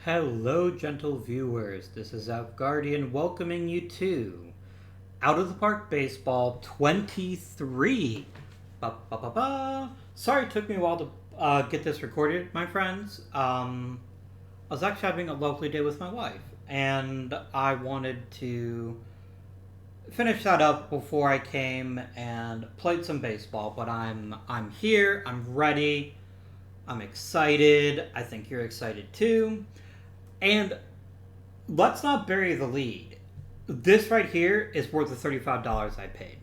Hello, gentle viewers. This is Elf Guardian welcoming you to Out of the Park Baseball 23. Ba-ba-ba-ba. Sorry it took me a while to get this recorded, my friends. I was actually having a lovely day with my wife, and I wanted to finish that up before I came and played some baseball. But I'm here. I'm ready. I'm excited. I think you're excited too. And let's not bury the lead. This right here is worth the $35 I paid.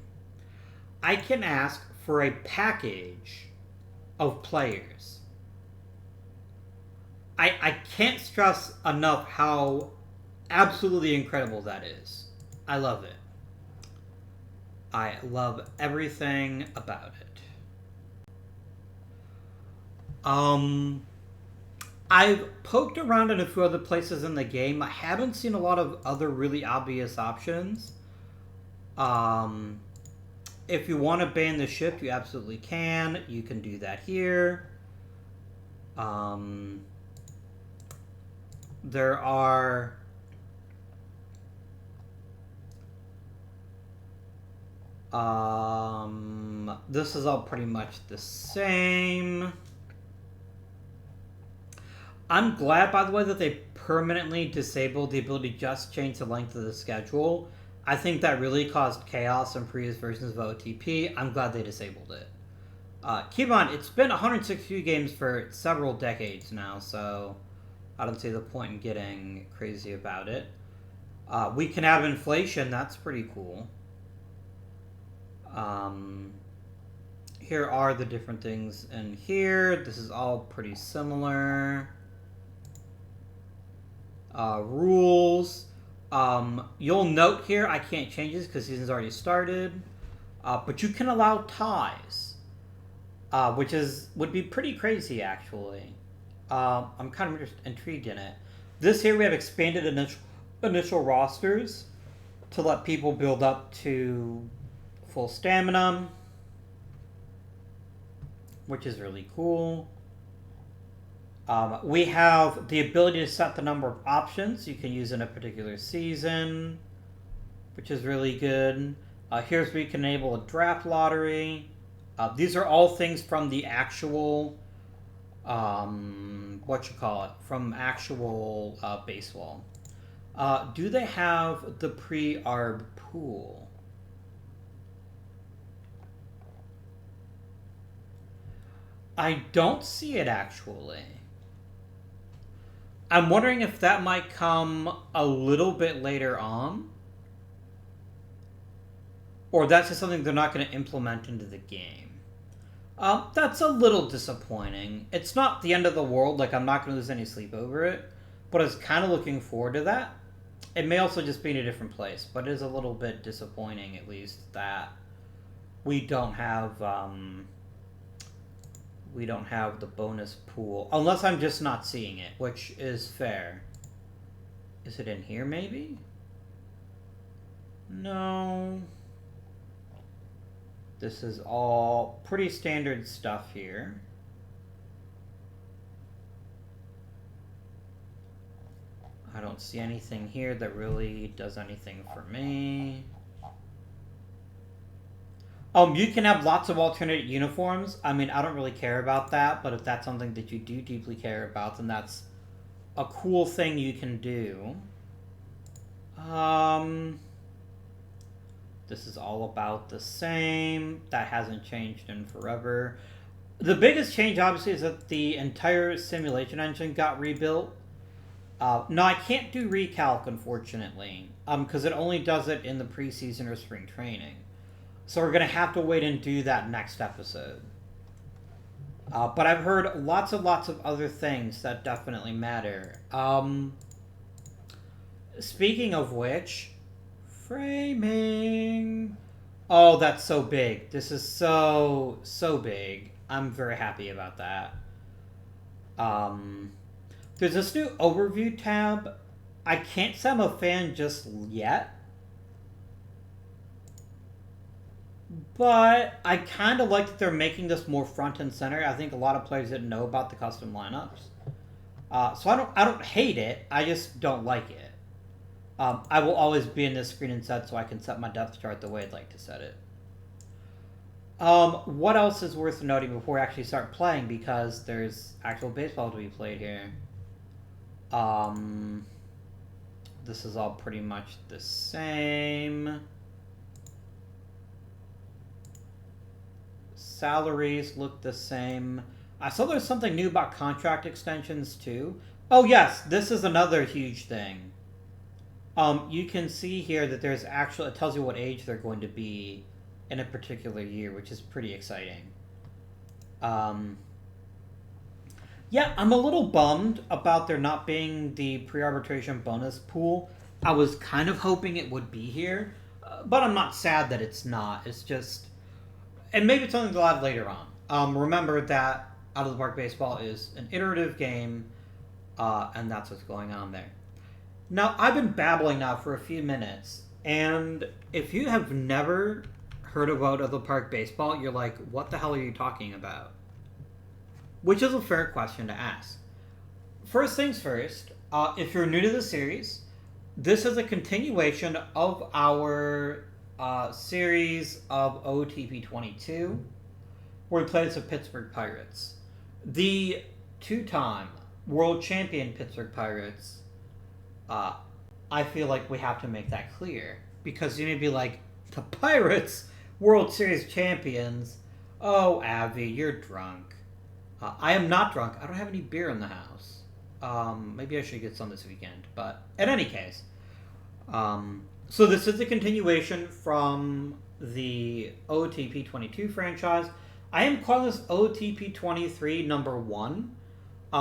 I can ask for a package of players. I can't stress enough how absolutely incredible that is. I love it. I love everything about it. I've poked around in a few other places in the game. I haven't seen a lot of other really obvious options. Um, if you want to ban the shift, you absolutely can. You can do that here. There are this is all pretty much the same. I'm glad, by the way, that they permanently disabled the ability to just change the length of the schedule. I think that really caused chaos in previous versions of OOTP. I'm glad they disabled it. Keep in mind, it's been 162 games for several decades now, so I don't see the point in getting crazy about it. We can have inflation. That's pretty cool. Here are the different things in here. This is all pretty similar. Rules. You'll note here I can't change this because season's already started. But you can allow ties, which would be pretty crazy actually. I'm kind of intrigued in it. This here we have expanded initial rosters to let people build up to full stamina, which is really cool. We have the ability to set the number of options you can use in a particular season, which is really good. Here's where you can enable a draft lottery. These are all things from the actual, from actual baseball. Do they have the pre-arb pool? I don't see it actually. I'm wondering if that might come a little bit later on. Or that's just something they're not going to implement into the game. That's a little disappointing. It's not the end of the world, like I'm not going to lose any sleep over it. But I was kind of looking forward to that. It may also just be in a different place, but it is a little bit disappointing at least that we don't have the bonus pool. Unless I'm just not seeing it, which is fair. Is it in here, maybe? No. This is all pretty standard stuff here. I don't see anything here that really does anything for me. You can have lots of alternate uniforms. I mean, I don't really care about that, but if that's something that you do deeply care about, then that's a cool thing you can do. This is all about the same. That hasn't changed in forever. The biggest change, obviously, is that the entire simulation engine got rebuilt. No, I can't do recalc, unfortunately, because it only does it in the preseason or spring training. So we're going to have to wait and do that next episode. But I've heard lots of other things that definitely matter. Speaking of which, framing. Oh, that's so big. This is so big. I'm very happy about that. There's this new overview tab. I can't say I'm a fan just yet. But I kind of like that they're making this more front and center. I think a lot of players didn't know about the custom lineups. So I don't hate it. I just don't like it. I will always be in this screen and set so I can set my depth chart the way I'd like to set it. What else is worth noting before we actually start playing, because there's actual baseball to be played here. This is all pretty much the same. Salaries look the same. I saw there's something new about contract extensions too. Oh yes, this is another huge thing. You can see here that there's actually, it tells you what age they're going to be in a particular year, which is pretty exciting. Yeah, I'm a little bummed about there not being the pre-arbitration bonus pool. I was kind of hoping it would be here, but I'm not sad that it's not. It's just, and maybe it's something to add later on. Remember that Out of the Park Baseball is an iterative game, and that's what's going on there. Now, I've been babbling now for a few minutes, and if you have never heard of Out of the Park Baseball, you're like, what the hell are you talking about? Which is a fair question to ask. First things first, if you're new to the series, this is a continuation of our series of OOTP 22, where we played as the Pittsburgh Pirates. The two-time world champion Pittsburgh Pirates, I feel like we have to make that clear, because you may be like, the Pirates, World Series champions? Oh, Avi, you're drunk. I am not drunk. I don't have any beer in the house. Maybe I should get some this weekend. But in any case, so this is a continuation from the OOTP 22 franchise. I am calling this OOTP 23 number 1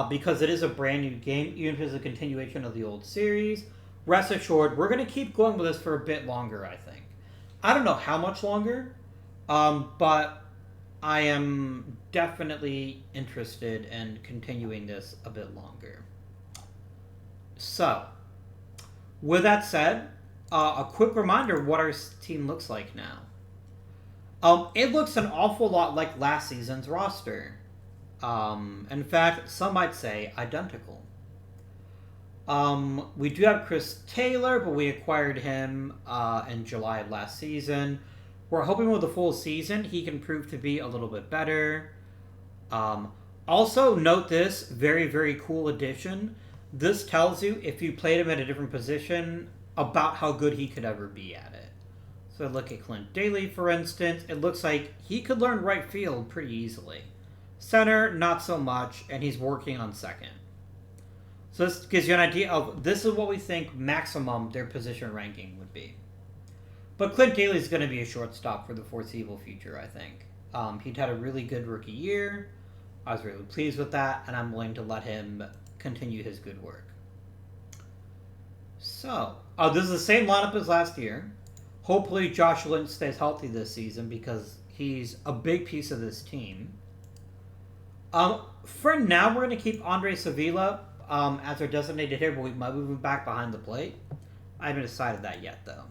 because it is a brand new game, even if it's a continuation of the old series. Rest assured, we're going to keep going with this for a bit longer, I think. I don't know how much longer, but I am definitely interested in continuing this a bit longer. So, with that said, a quick reminder of what our team looks like now. It looks an awful lot like last season's roster. In fact, some might say identical. We do have Chris Taylor, but we acquired him in July of last season. We're hoping with a full season, he can prove to be a little bit better. Also, note this very, very cool addition. This tells you, if you played him at a different position, about how good he could ever be at it. So look at Clint Daly, for instance. It looks like he could learn right field pretty easily. Center, not so much, and he's working on second. So this gives you an idea of, this is what we think maximum their position ranking would be. But Clint Daly is going to be a shortstop for the foreseeable future, I think. He'd had a really good rookie year. I was really pleased with that, and I'm willing to let him continue his good work. So, this is the same lineup as last year. Hopefully Josh Lynch stays healthy this season because he's a big piece of this team. For now, we're going to keep Andre Sevilla as our designated hitter, but we might move him back behind the plate. I haven't decided that yet, though.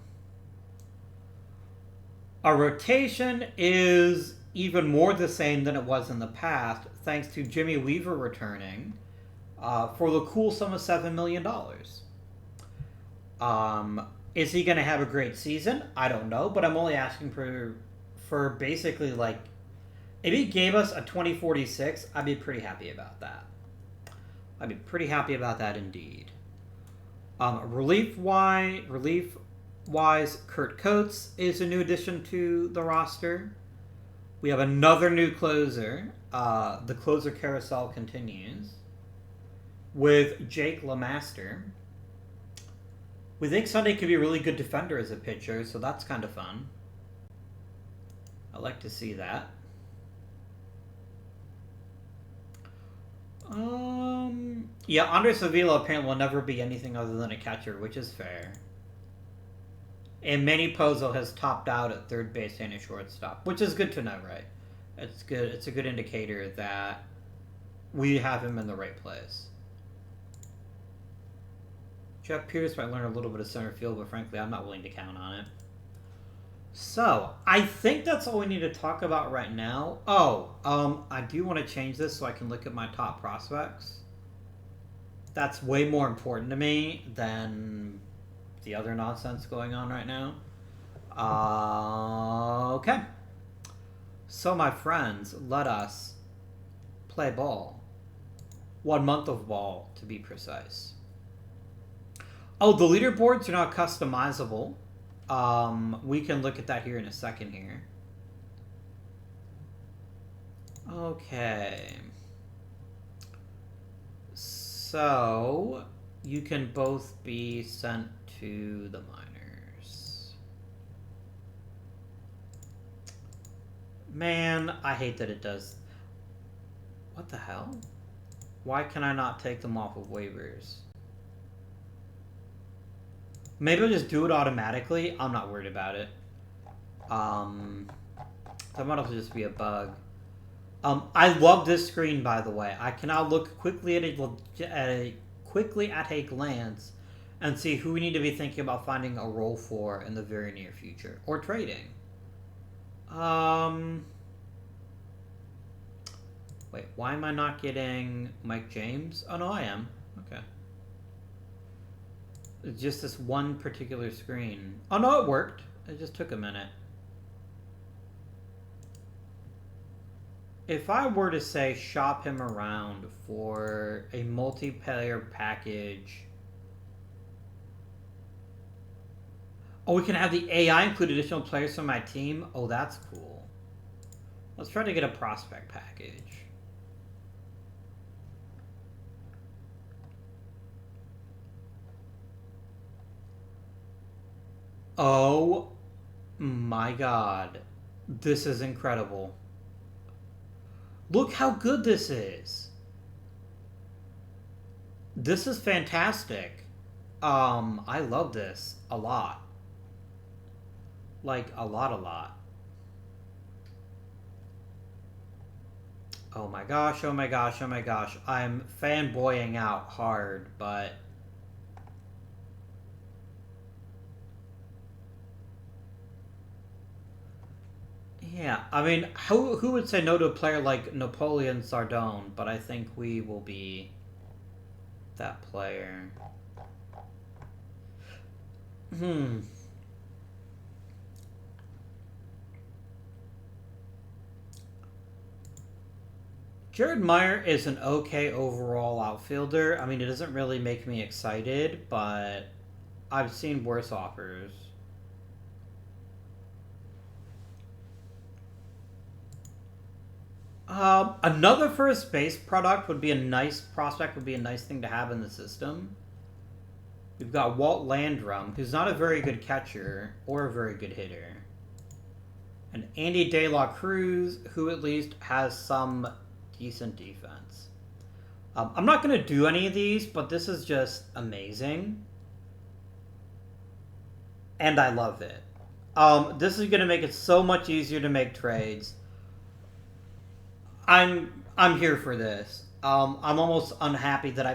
Our rotation is even more the same than it was in the past, thanks to Jimmy Weaver returning for the cool sum of $7 million. Is he going to have a great season? I don't know, but I'm only asking for basically, like, if he gave us a 2046, I'd be pretty happy about that. I'd be pretty happy about that indeed. Relief-wise, Kurt Coates is a new addition to the roster. We have another new closer. The closer carousel continues with Jake LeMaster. We think Sunday could be a really good defender as a pitcher, so that's kind of fun. I like to see that. Yeah, Andre Sevilla apparently will never be anything other than a catcher, which is fair. And Manny Pozo has topped out at third base and a shortstop, which is good to know, right? It's good. It's a good indicator that we have him in the right place. Jeff Pierce might learn a little bit of center field, but frankly, I'm not willing to count on it. So, I think that's all we need to talk about right now. I do want to change this so I can look at my top prospects. That's way more important to me than the other nonsense going on right now. Okay. So, my friends, let us play ball. 1 month of ball, to be precise. Oh, the leaderboards are not customizable. We can look at that here in a second here. Okay. So, you can both be sent to the minors. Man, I hate that it does. What the hell? Why can I not take them off of waivers? Maybe I'll just do it automatically. I'm not worried about it. That might also just be a bug. I love this screen, by the way. I can now look quickly at a glance and see who we need to be thinking about finding a role for in the very near future or trading. Wait, why am I not getting Mike James? Oh no, I am. Okay. It's just this one particular screen. Oh no, it worked. It just took a minute. If I were to say shop him around for a multiplayer package. Oh, we can have the AI include additional players from my team? Oh, that's cool. Let's try to get a prospect package. Oh my god. This is incredible. Look how good this is. This is fantastic. I love this a lot. Like, a lot. Oh my gosh, oh my gosh, oh my gosh. I'm fanboying out hard, but... Yeah, I mean, who would say no to a player like Napoleon Sardone? But I think we will be that player. Jared Meyer is an okay overall outfielder. I mean, it doesn't really make me excited, but I've seen worse offers. Another first base product would be a nice prospect, would be a nice thing to have in the system. We've got Walt Landrum, who's not a very good catcher or a very good hitter. And Andy De La Cruz, who at least has some decent defense. I'm not going to do any of these, but this is just amazing. And I love it. This is going to make it so much easier to make trades. I'm here for this. I'm almost unhappy that I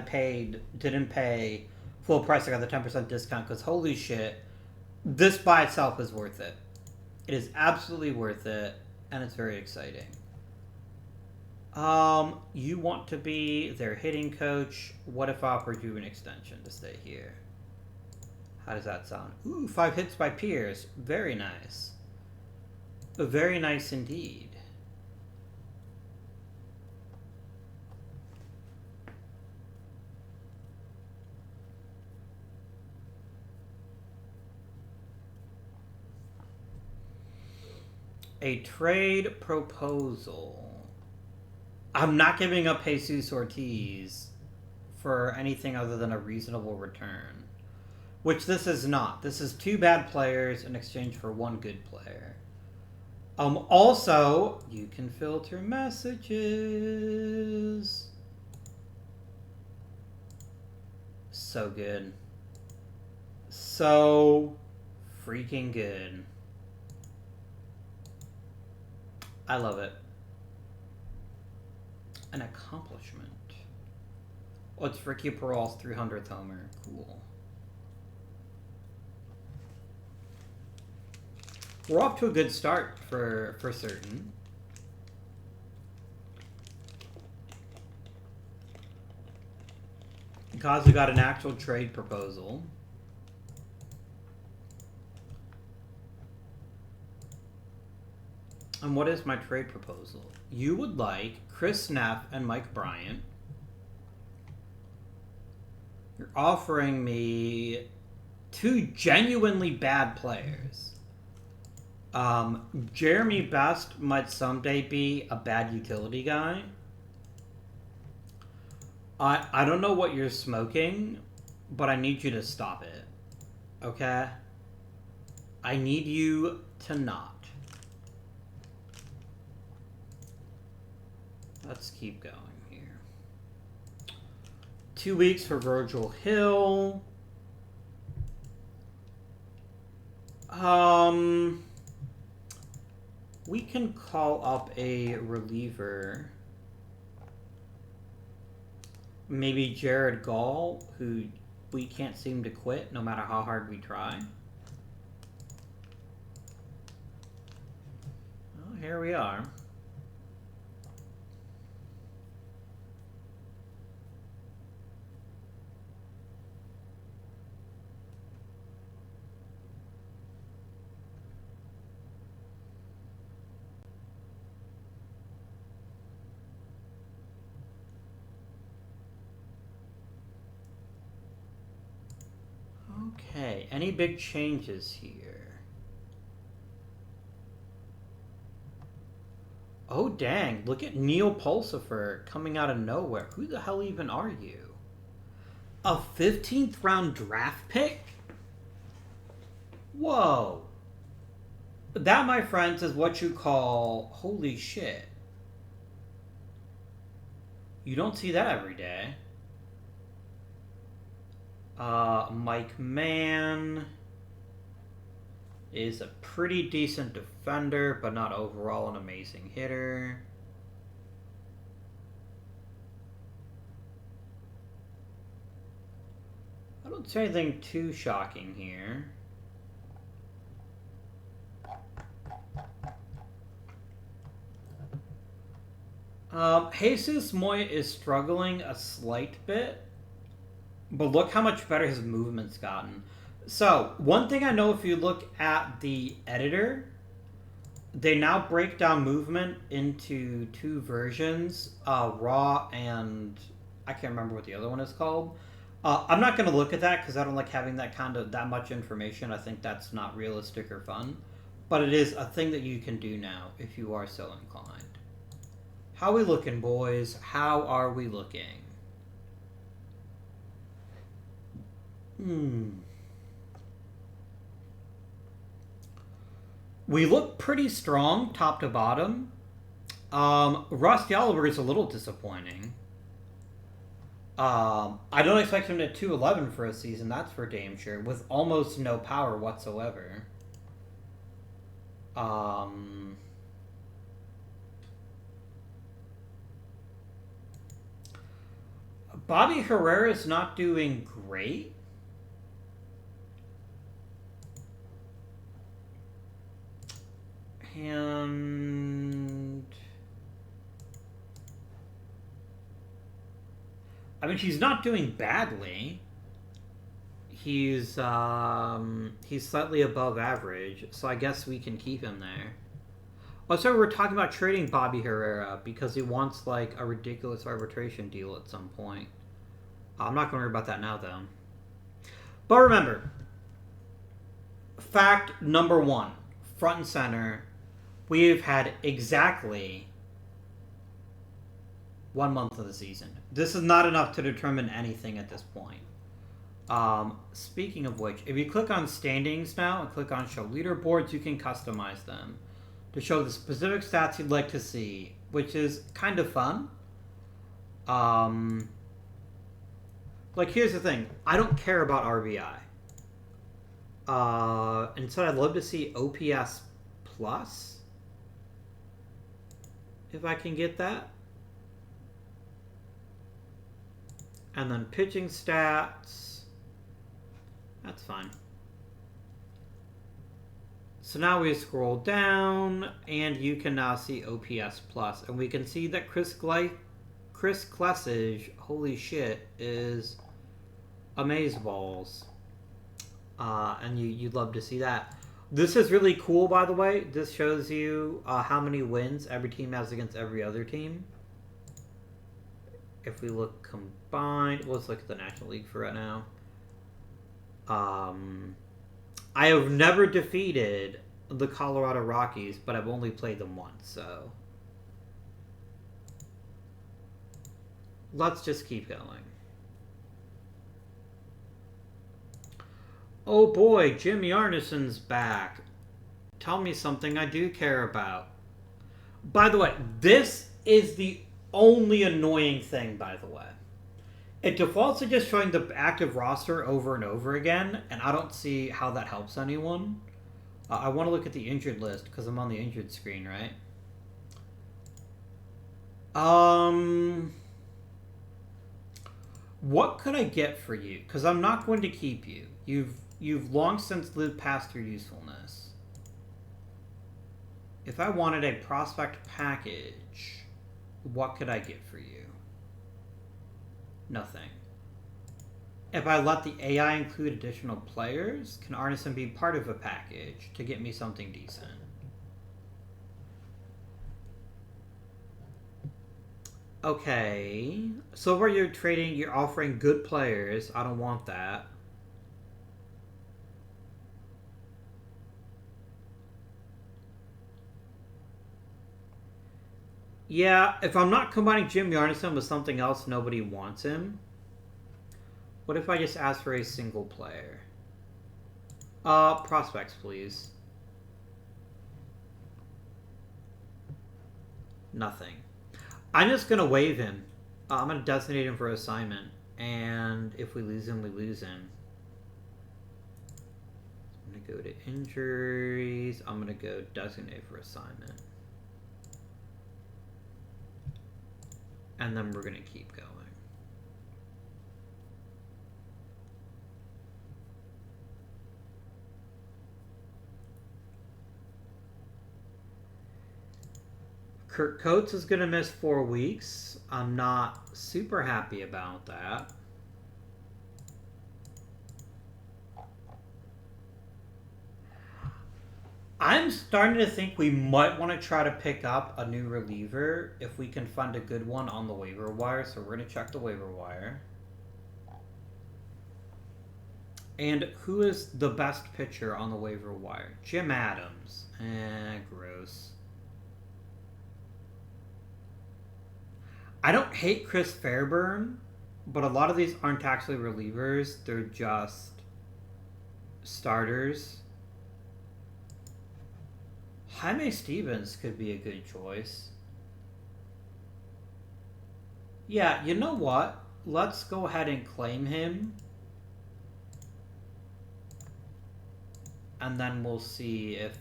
didn't pay full price. I got the 10% discount because holy shit, this by itself is worth it. It is absolutely worth it, and it's very exciting. You want to be their hitting coach. What if I offered you an extension to stay here? How does that sound? Ooh, 5 hits by Pierce. Very nice. Very nice indeed. A trade proposal. I'm not giving up Jesus Ortiz for anything other than a reasonable return. Which this is not. This is 2 bad players in exchange for 1 good player. Also, you can filter messages. So good. So freaking good. I love it. An accomplishment. Oh, it's Ricky Peral's 300th homer. Cool. We're off to a good start for certain. because we got an actual trade proposal. And what is my trade proposal? You would like Chris Neff and Mike Bryant. You're offering me 2 genuinely bad players. Jeremy Best might someday be a bad utility guy. I don't know what you're smoking, but I need you to stop it. Okay? I need you to not. Let's keep going here. 2 weeks for Virgil Hill. We can call up a reliever. Maybe Jared Gall, who we can't seem to quit no matter how hard we try. Well, here we are. Okay, any big changes here? Oh dang, look at Neil Pulsifer coming out of nowhere. Who the hell even are you? A 15th round draft pick? Whoa. That, my friends, is what you call holy shit. You don't see that every day. Mike Mann is a pretty decent defender, but not overall an amazing hitter. I don't see anything too shocking here. Jesus Moya is struggling a slight bit. But look how much better his movement's gotten. So, one thing I know, if you look at the editor, they now break down movement into 2 versions, raw and I can't remember what the other one is called. I'm not going to look at that because I don't like having that much information. I think that's not realistic or fun. But it is a thing that you can do now if you are so inclined. How are we looking, boys? How are we looking? We look pretty strong, top to bottom. Rusty Oliver is a little disappointing. I don't expect him to 211 for a season, that's for damn sure, with almost no power whatsoever. Bobby Herrera is not doing great. And I mean, he's not doing badly. He's slightly above average, so I guess we can keep him there. Oh, sorry, we're talking about trading Bobby Herrera because he wants like a ridiculous arbitration deal at some point. I'm not going to worry about that now, though. But remember, fact number 1, front and center. We've had exactly 1 month of the season. This is not enough to determine anything at this point. Speaking of which, if you click on standings now and click on show leaderboards, you can customize them to show the specific stats you'd like to see, which is kind of fun. Like, here's the thing. I don't care about RBI. Instead, I'd love to see OPS plus. If I can get that. And then pitching stats. That's fine. So now we scroll down, and you can now see OPS plus, and we can see that Chris Klesage, holy shit, is Amazeballs. And you'd love to see that. This is really cool, by the way. This shows you how many wins every team has against every other team. If we look combined, let's look at the National League for right now. I have never defeated the Colorado Rockies, but I've only played them once, so let's just keep going. Oh boy, Jim Yarneson's back. Tell me something I do care about. By the way, this is the only annoying thing, by the way. It defaults to just showing the active roster over and over again, and I don't see how that helps anyone. I want to look at the injured list, because I'm on the injured screen, right? What could I get for you? Because I'm not going to keep you. You've long since lived past your usefulness. If I wanted a prospect package, what could I get for you? Nothing. If I let the AI include additional players, can Arneson be part of a package to get me something decent? Okay. So where you're trading, you're offering good players. I don't want that. Yeah, if I'm not combining Jim Yarneson with something else, nobody wants him. What if I just ask for a single player? Prospects, please. Nothing. I'm just gonna waive him. I'm gonna designate him for assignment. And if we lose him, we lose him. I'm gonna go to injuries. I'm gonna go designate for assignment. And then we're going to keep going. Kurt Coates is going to miss 4 weeks. I'm not super happy about that. I'm starting to think we might want to try to pick up a new reliever if we can find a good one on the waiver wire. So we're going to check the waiver wire. And who is the best pitcher on the waiver wire? Jim Adams. Gross. I don't hate Chris Fairburn, but a lot of these aren't actually relievers. They're just starters. Jaime Stevens could be a good choice. Yeah, you know what? Let's go ahead and claim him. And then we'll see if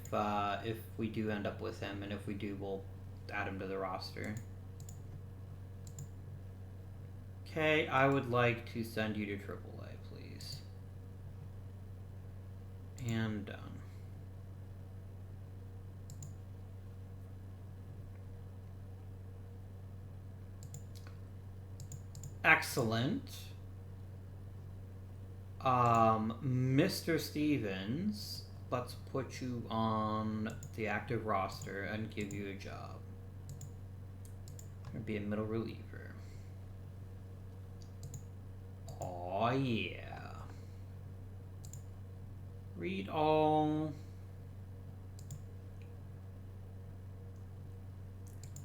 we do end up with him. And if we do, we'll add him to the roster. Okay, I would like to send you to AAA, please. And done. Excellent. Mr. Stevens, let's put you on the active roster and give you a job. Gonna be a middle reliever. Oh yeah. Read all.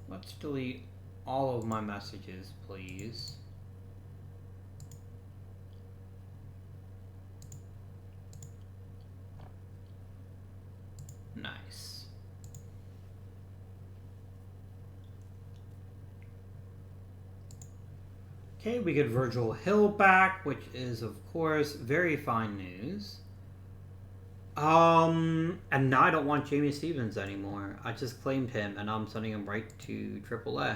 Let's delete all of my messages, please. Nice. Okay, we get Virgil Hill back, which is, of course, very fine news. And now I don't want Jamie Stevens anymore. I just claimed him, and I'm sending him right to AAA.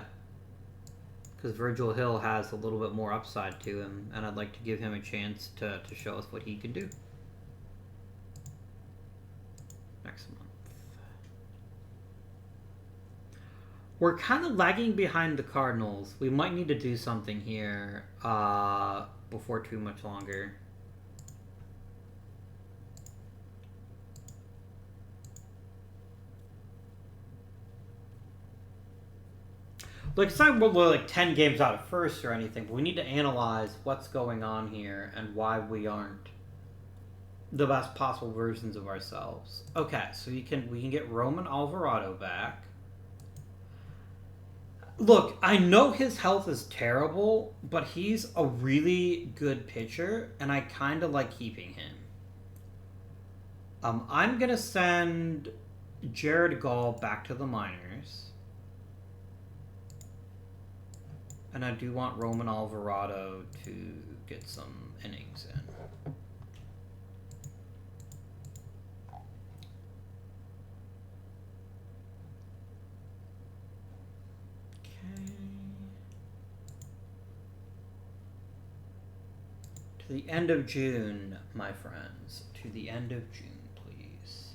Because Virgil Hill has a little bit more upside to him, and I'd like to give him a chance to show us what he can do. Next month. We're kind of lagging behind the Cardinals. We might need to do something here. before too much longer. Like, it's not we're like 10 games out of first or anything, but we need to analyze what's going on here and why we aren't the best possible versions of ourselves. Okay, so we can get Roman Alvarado back. Look, I know his health is terrible, but he's a really good pitcher, and I kind of like keeping him. I'm gonna send Jared Gall back to the minors. And I do want Roman Alvarado to get some innings in. Okay. To the end of June, my friends. To the end of June, please.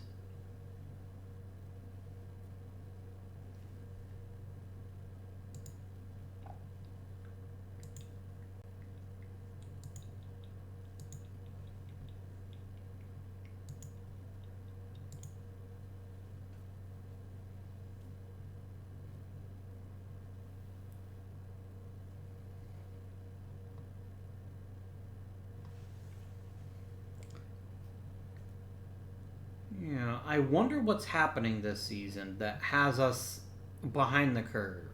Yeah, I wonder what's happening this season that has us behind the curve.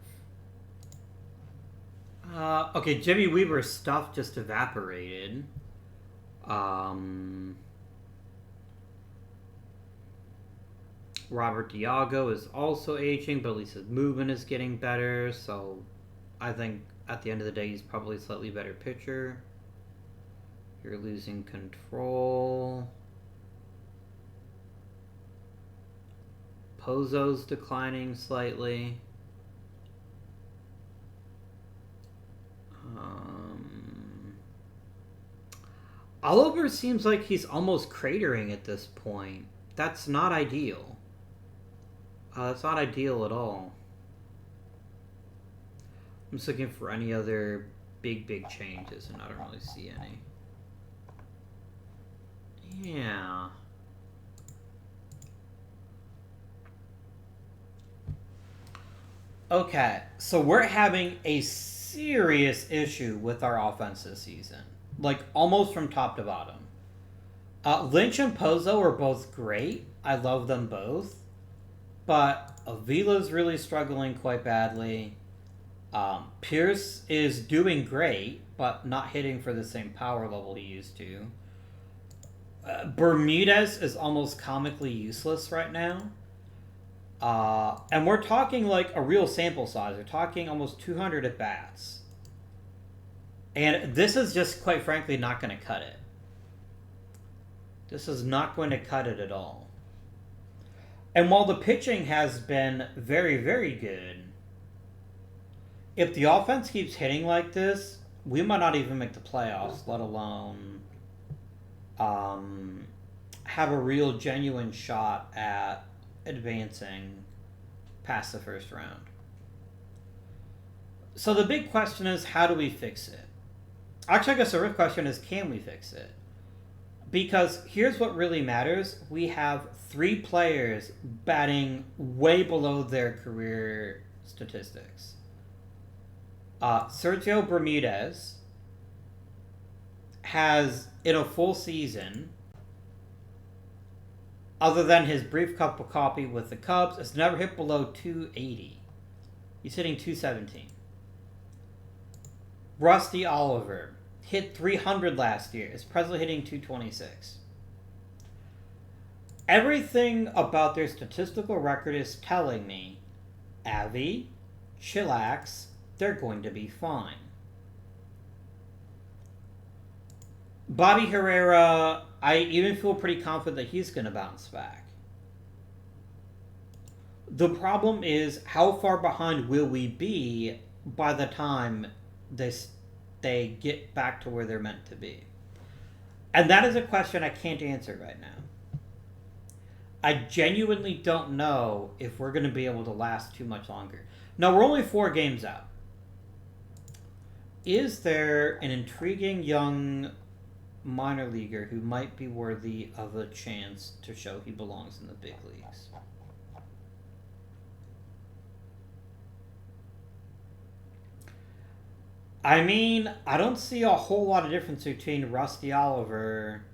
Okay, Jimmy Weaver's stuff just evaporated. Robert Diago is also aging, but at least his movement is getting better, so I think at the end of the day he's probably a slightly better pitcher. You're losing control. Pozo's declining slightly. Oliver seems like he's almost cratering at this point. That's not ideal. That's not ideal at all. I'm just looking for any other big changes, and I don't really see any. Yeah. Okay, so we're having a serious issue with our offense this season. Like, almost from top to bottom. Lynch and Pozo are both great. I love them both. But Avila's really struggling quite badly. Pierce is doing great, but not hitting for the same power level he used to. Bermudez is almost comically useless right now. And we're talking like a real sample size. We're talking almost 200 at bats. And this is just, quite frankly, not going to cut it. This is not going to cut it at all. And while the pitching has been very, very good, if the offense keeps hitting like this, we might not even make the playoffs, let alone have a real, genuine shot at advancing past the first round. So the big question is, how do we fix it? Actually, I guess the real question is, can we fix it? Because here's what really matters. We have 3 players batting way below their career statistics. Sergio Bermudez has, in a full season, other than his brief cup of coffee with the Cubs, has never hit below 280. He's hitting 217. Rusty Oliver hit 300 last year. Is presently hitting 226. Everything about their statistical record is telling me, Avi, chillax, they're going to be fine. Bobby Herrera, I even feel pretty confident that he's going to bounce back. The problem is, how far behind will we be by the time they get back to where they're meant to be? And that is a question I can't answer right now. I genuinely don't know if we're going to be able to last too much longer. Now, we're only 4 games out. Is there an intriguing young minor leaguer who might be worthy of a chance to show he belongs in the big leagues? I mean, I don't see a whole lot of difference between Rusty Oliver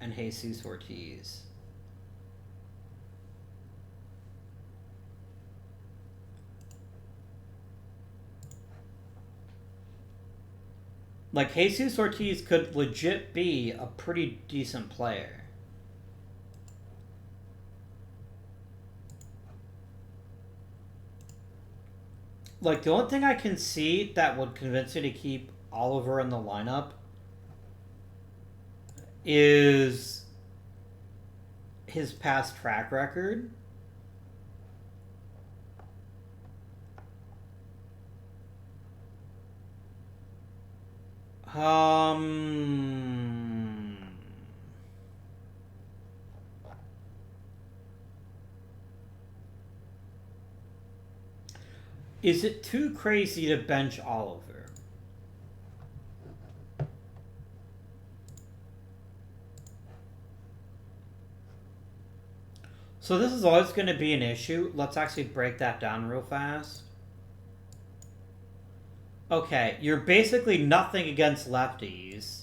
and Jesus Ortiz. Like, Jesus Ortiz could legit be a pretty decent player. Like, the only thing I can see that would convince you to keep Oliver in the lineup is his past track record. Is it too crazy to bench Oliver? So this is always going to be an issue. Let's actually break that down real fast. Okay, you're basically nothing against lefties.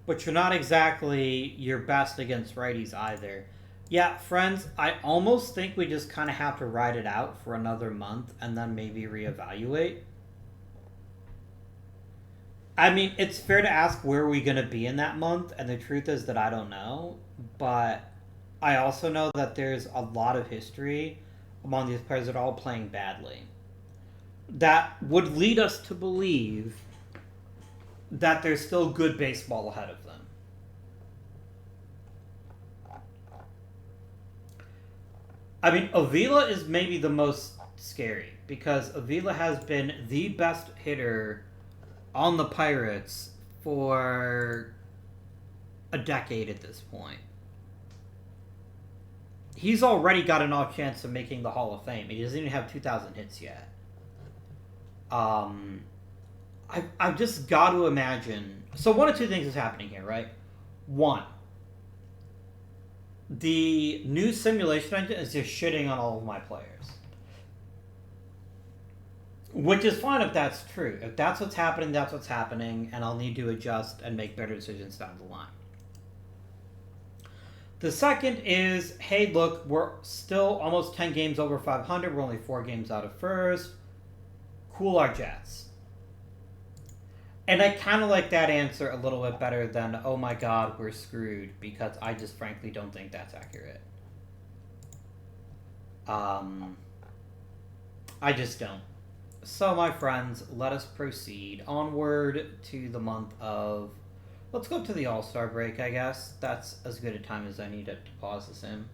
But you're not exactly your best against righties either. Yeah, friends, I almost think we just kind of have to ride it out for another month and then maybe reevaluate. I mean, it's fair to ask where are we going to be in that month, and the truth is that I don't know. But I also know that there's a lot of history among these players that are all playing badly. That would lead us to believe that there's still good baseball ahead of them. I mean, Avila is maybe the most scary because Avila has been the best hitter on the Pirates for a decade at this point. He's already got an off chance of making the Hall of Fame. He doesn't even have 2,000 hits yet. I've just got to imagine. So one of two things is happening here, right? One, the new simulation engine is just shitting on all of my players. Which is fine if that's true. If that's what's happening, that's what's happening, and I'll need to adjust and make better decisions down the line. The second is, hey, look, we're still almost 10 games over 500. We're only 4 games out of first. Cool our jets. And I kind of like that answer a little bit better than, oh my god, we're screwed, because I just frankly don't think that's accurate. I just don't. So, my friends, let us proceed onward to the month of... Let's go to the All-Star break, I guess. That's as good a time as I need to pause this in.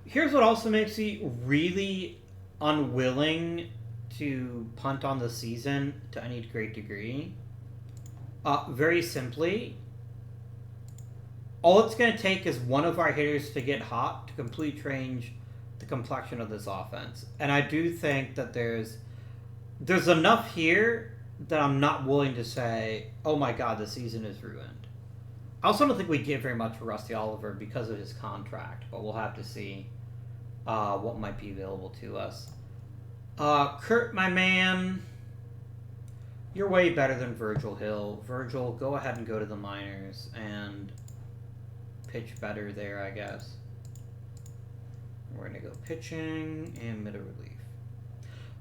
Here's what also makes me really unwilling to punt on the season to any great degree. Very simply, all it's going to take is one of our hitters to get hot to completely change the complexion of this offense. And I do think that there's enough here that I'm not willing to say, oh my god, the season is ruined. I also don't think we get very much for Rusty Oliver because of his contract, but we'll have to see what might be available to us. Kurt, my man, you're way better than Virgil Hill. Virgil, go ahead and go to the minors and pitch better there, I guess. We're going to go pitching and middle relief.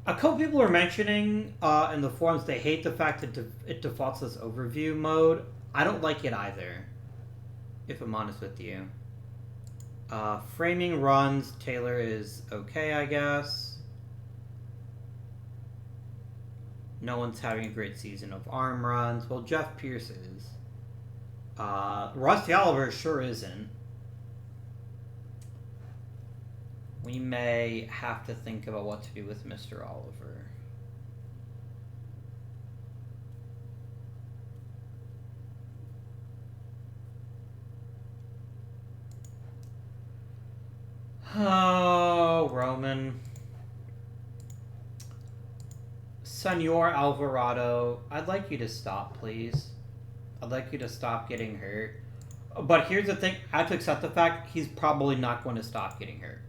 A couple people are mentioning in the forums they hate the fact that it defaults this overview mode. I don't like it either, if I'm honest with you. Framing runs, Taylor is okay, I guess. No one's having a great season of arm runs. Well, Jeff Pierce is. Rusty Oliver sure isn't. We may have to think about what to do with Mr. Oliver. Oh, Roman. Senor Alvarado, I'd like you to stop, please. I'd like you to stop getting hurt. But here's the thing, I have to accept the fact he's probably not going to stop getting hurt.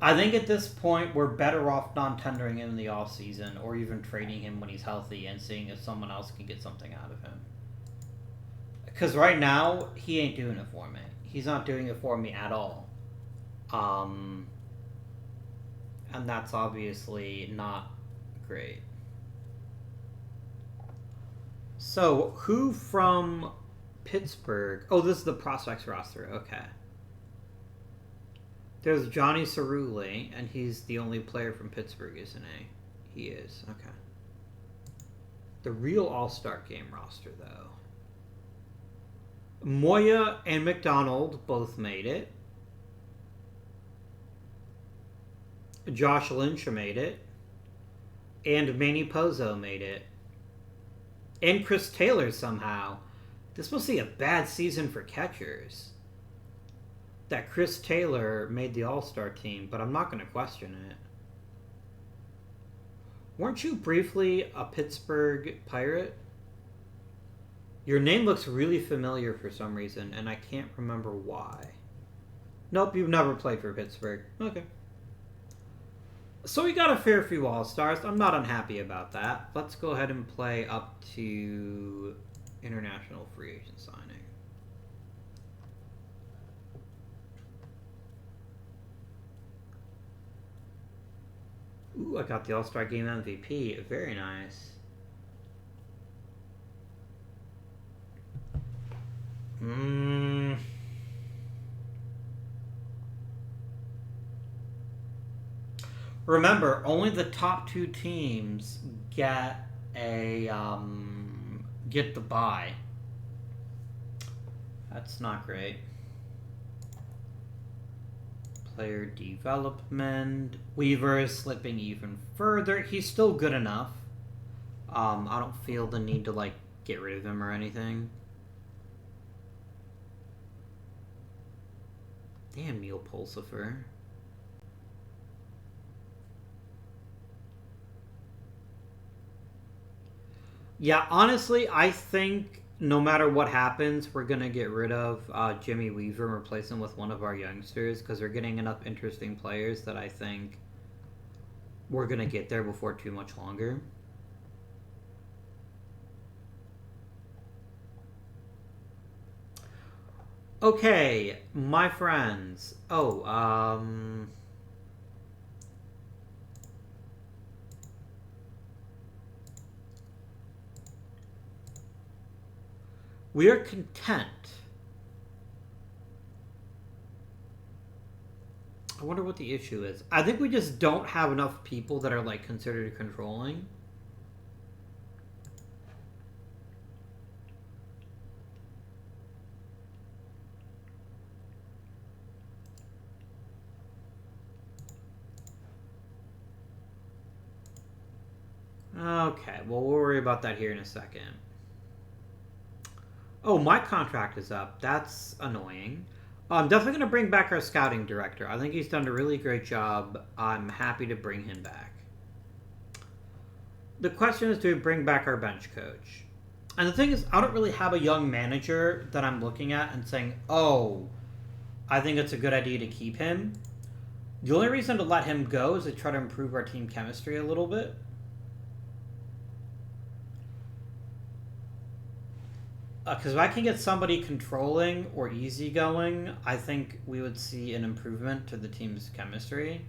I think at this point we're better off non-tendering him in the offseason or even trading him when he's healthy and seeing if someone else can get something out of him. Because right now, he ain't doing it for me. He's not doing it for me at all. And that's obviously not great. So, who from Pittsburgh? Oh, this is the prospects roster. Okay. There's Johnny Cerulli, and he's the only player from Pittsburgh, isn't he? He is. Okay. The real All-Star Game roster, though. Moya and McDonald both made it. Josh Lynch made it. And Manny Pozzo made it. And Chris Taylor somehow. This must be a bad season for catchers. That Chris Taylor made the All-Star team, but I'm not going to question it. Weren't you briefly a Pittsburgh Pirate? Your name looks really familiar for some reason, and I can't remember why. Nope, you've never played for Pittsburgh. Okay. So we got a fair few All-Stars. I'm not unhappy about that. Let's go ahead and play up to international free agent signing. Ooh, I got the All-Star Game MVP. Very nice. Remember, only the top two teams get a get the bye. That's not great. Player development. Weaver is slipping even further. He's still good enough. I don't feel the need to like get rid of him or anything. Damn, Neil Pulsifer. Yeah, honestly, I think no matter what happens, we're going to get rid of Jimmy Weaver and replace him with one of our youngsters because we're getting enough interesting players that I think we're going to get there before too much longer. Okay, my friends. We are content. I wonder what the issue is. I think we just don't have enough people that are like considered controlling. Okay, well, we'll worry about that here in a second. Oh, my contract is up. That's annoying. I'm definitely going to bring back our scouting director. I think he's done a really great job. I'm happy to bring him back. The question is, do we bring back our bench coach? And the thing is, I don't really have a young manager that I'm looking at and saying, oh, I think it's a good idea to keep him. The only reason to let him go is to try to improve our team chemistry a little bit. Because if I can get somebody controlling or easygoing, I think we would see an improvement to the team's chemistry.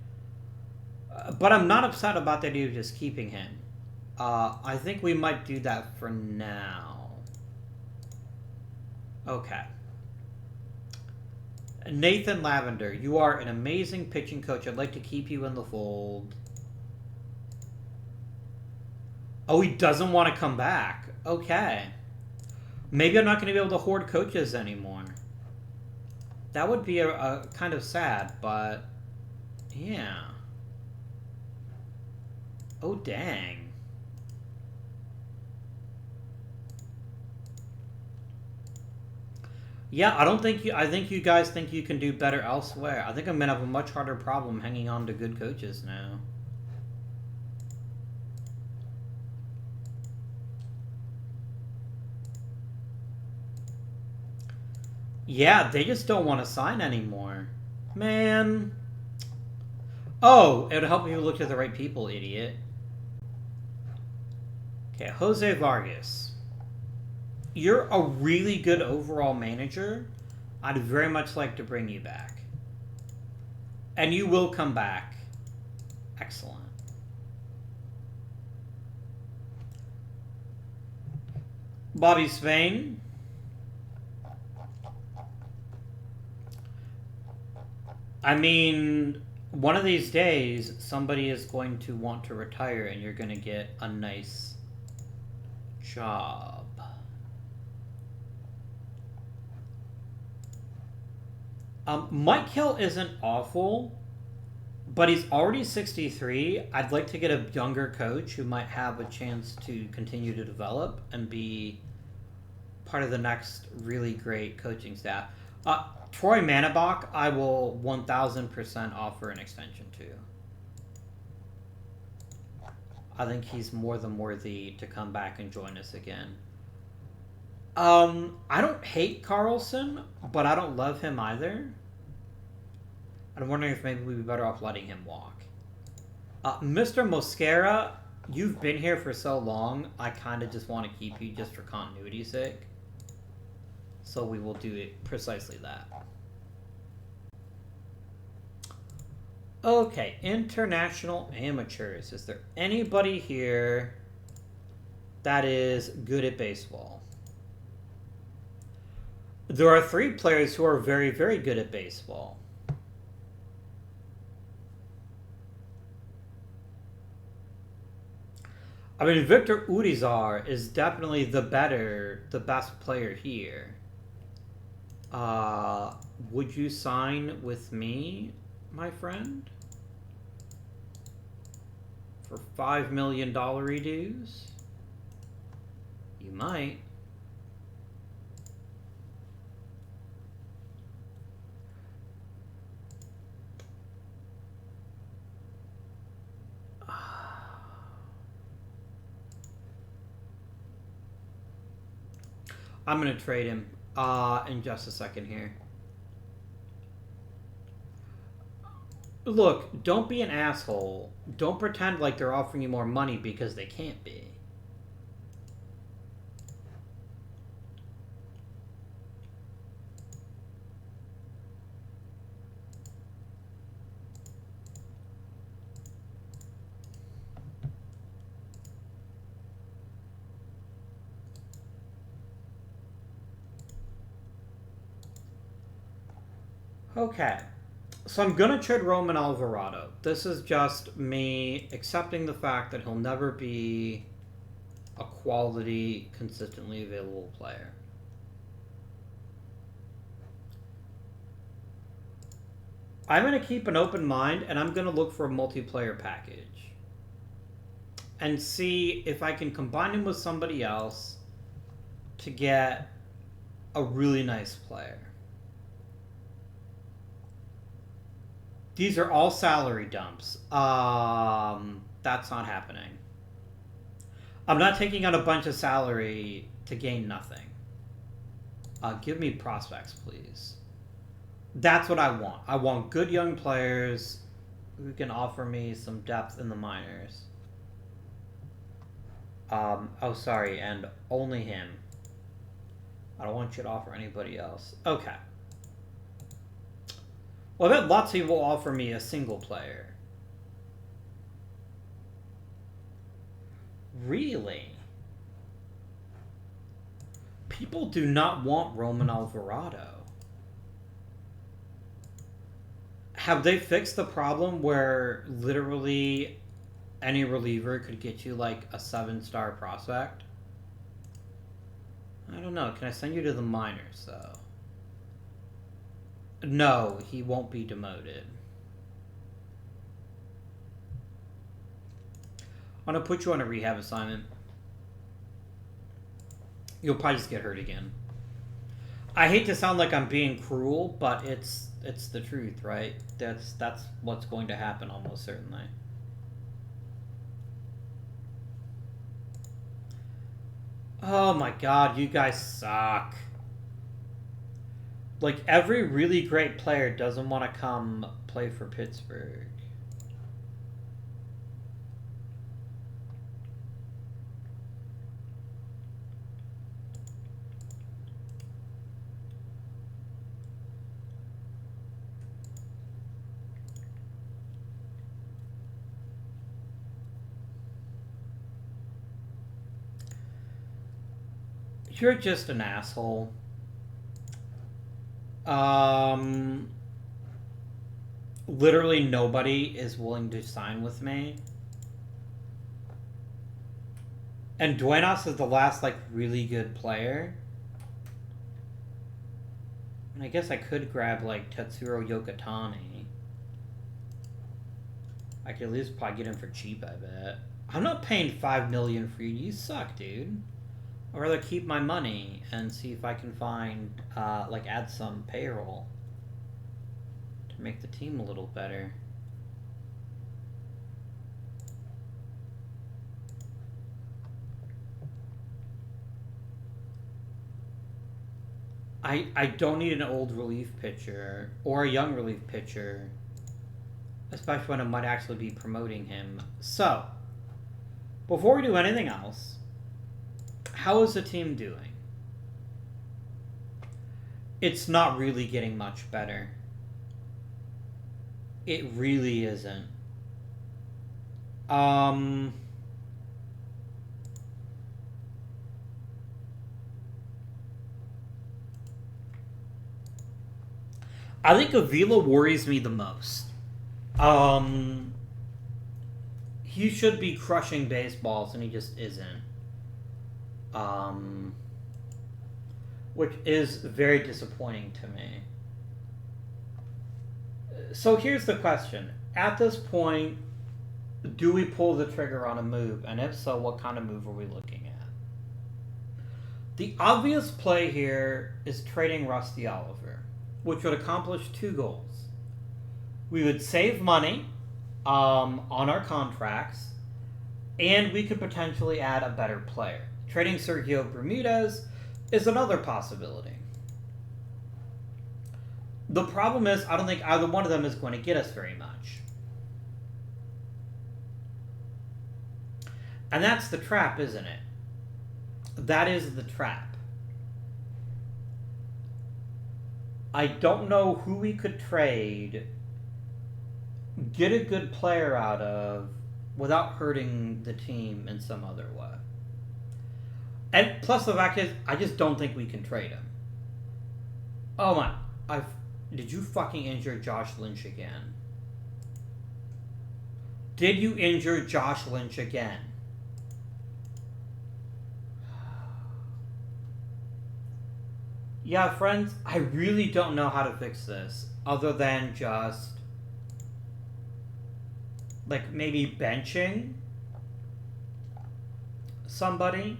But I'm not upset about the idea of just keeping him. I think we might do that for now. Okay. Nathan Lavender, you are an amazing pitching coach. I'd like to keep you in the fold. Oh, he doesn't want to come back. Okay. Maybe I'm not going to be able to hoard coaches anymore. That would be a kind of sad, but yeah. Oh, dang. Yeah, I think you guys think you can do better elsewhere. I think I'm gonna have a much harder problem hanging on to good coaches now. Yeah, they just don't want to sign anymore. Man. Oh, it would help if you looked at the right people, idiot. Okay, Jose Vargas. You're a really good overall manager. I'd very much like to bring you back. And you will come back. Excellent. Bobby Spain. I mean, one of these days, somebody is going to want to retire and you're going to get a nice job. Mike Hill isn't awful, but he's already 63. I'd like to get a younger coach who might have a chance to continue to develop and be part of the next really great coaching staff. Troy Manabach, I will 1000% offer an extension to. I think he's more than worthy to come back and join us again. I don't hate Carlson, but I don't love him either. I'm wondering if maybe we'd be better off letting him walk. Mr. Mosquera, you've been here for so long, I kind of just want to keep you just for continuity's sake. So we will do it precisely that. Okay, international amateurs. Is there anybody here that is good at baseball? There are 3 players who are very, very good at baseball. I mean, Victor Urizar is definitely the best player here. Would you sign with me, my friend? For $5 million dues? You might. I'm going to trade him in just a second here. Look, don't be an asshole. Don't pretend like they're offering you more money because they can't be. Okay. So I'm going to trade Roman Alvarado. This is just me accepting the fact that he'll never be a quality, consistently available player. I'm going to keep an open mind, and I'm going to look for a multiplayer package. And see if I can combine him with somebody else to get a really nice player. These are all salary dumps. That's not happening. I'm not taking out a bunch of salary to gain nothing. Give me prospects, please. That's what I want. I want good young players who can offer me some depth in the minors. Oh, sorry, and only him. I don't want you to offer anybody else. Okay. Well, I bet Lotzi will offer me a single player. Really? People do not want Roman Alvarado. Have they fixed the problem where literally any reliever could get you like a 7-star prospect? I don't know. Can I send you to the minors, though? No, he won't be demoted. I'm going to put you on a rehab assignment. You'll probably just get hurt again. I hate to sound like I'm being cruel, but it's the truth, right? That's what's going to happen almost certainly. Oh my god, you guys suck. Like, every really great player doesn't want to come play for Pittsburgh. You're just an asshole. Literally nobody is willing to sign with me. And Duenas is the last, like, really good player. And I guess I could grab, like, Tetsuro Yokotani. I could at least probably get him for cheap, I bet. I'm not paying $5 million for you. You suck, dude. I'd rather keep my money and see if I can find, like, add some payroll to make the team a little better. I don't need an old relief pitcher or a young relief pitcher, especially when I might actually be promoting him. So, before we do anything else, how is the team doing? It's not really getting much better. It really isn't. I think Avila worries me the most. He should be crushing baseballs, and he just isn't. Which is very disappointing to me. So here's the question. At this point, do we pull the trigger on a move? And if so, what kind of move are we looking at? The obvious play here is trading Rusty Oliver, which would accomplish two goals. We would save money on our contracts, and we could potentially add a better player. Trading Sergio Bermudez is another possibility. The problem is, I don't think either one of them is going to get us very much. And that's the trap, isn't it? That is the trap. I don't know who we could trade, get a good player out of, without hurting the team in some other way. And plus the fact is, I just don't think we can trade him. Oh my, did you fucking injure Josh Lynch again? Did you injure Josh Lynch again? Yeah, friends, I really don't know how to fix this, other than just, like, maybe benching somebody.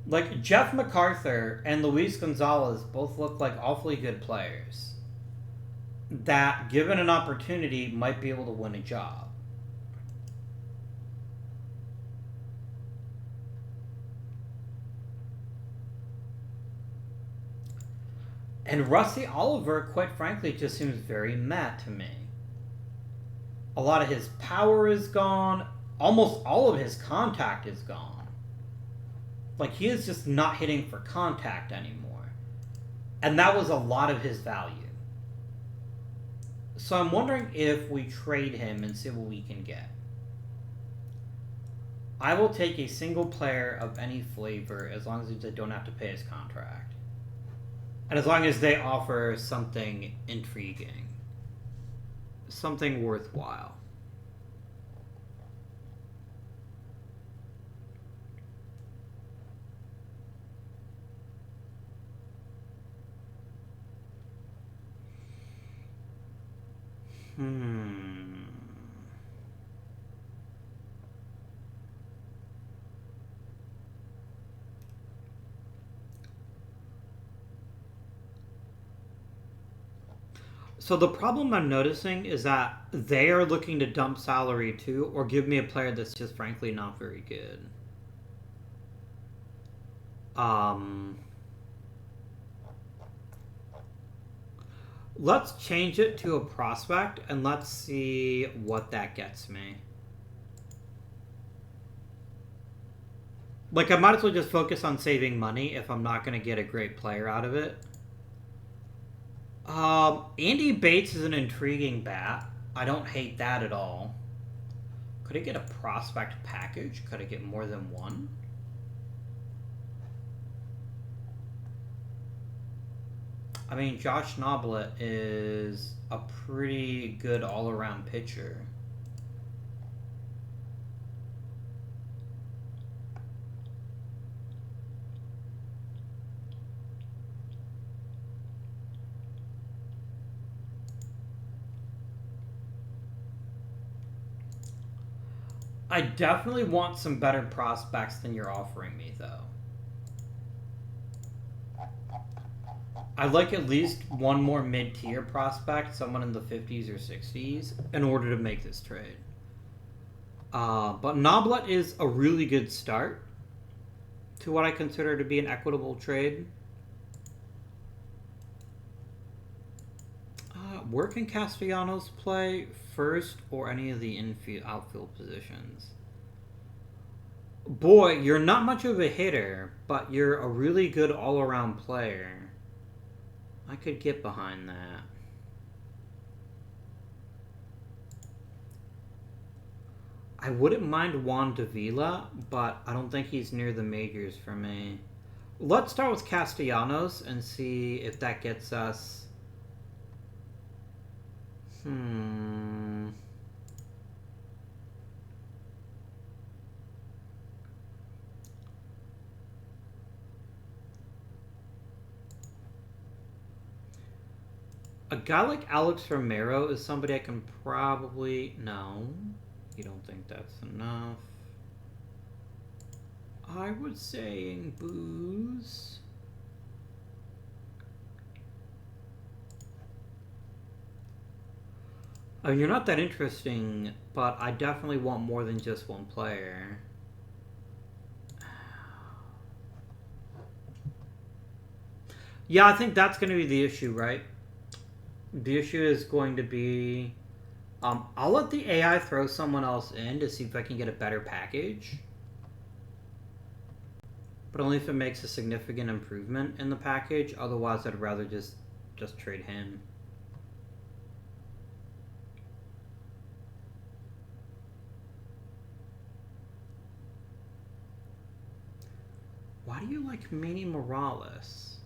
Like, Jeff MacArthur and Luis Gonzalez both look like awfully good players that, given an opportunity, might be able to win a job. And Rusty Oliver, quite frankly, just seems very meh to me. A lot of his power is gone. Almost all of his contact is gone. Like, he is just not hitting for contact anymore. And that was a lot of his value. So I'm wondering if we trade him and see what we can get. I will take a single player of any flavor as long as they don't have to pay his contract. And as long as they offer something intriguing. Something worthwhile. So the problem I'm noticing is that they are looking to dump salary too, or give me a player that's just frankly not very good. Let's change it to a prospect and let's see what that gets me. Like, I might as well just focus on saving money if I'm not going to get a great player out of it. Andy Bates is an intriguing bat. I don't hate that at all. Could I get a prospect package? Could I get more than one? I mean, Josh Noblet is a pretty good all-around pitcher. I definitely want some better prospects than you're offering me, though. I'd like at least one more mid-tier prospect, someone in the 50s or 60s, in order to make this trade. But Noblet is a really good start to what I consider to be an equitable trade. Where can Castellanos play? First or any of the outfield positions? Boy, you're not much of a hitter, but you're a really good all-around player. I could get behind that. I wouldn't mind Juan Davila, but I don't think he's near the majors for me. Let's start with Castellanos and see if that gets us... A guy like Alex Romero is somebody I can probably... No. You don't think that's enough? I would say in booze... Oh, you're not that interesting, but I definitely want more than just one player. Yeah, I think that's going to be the issue, right? The issue is going to be... I'll let the AI throw someone else in to see if I can get a better package. But only if it makes a significant improvement in the package. Otherwise, I'd rather just trade him. Why do you like Manny Morales?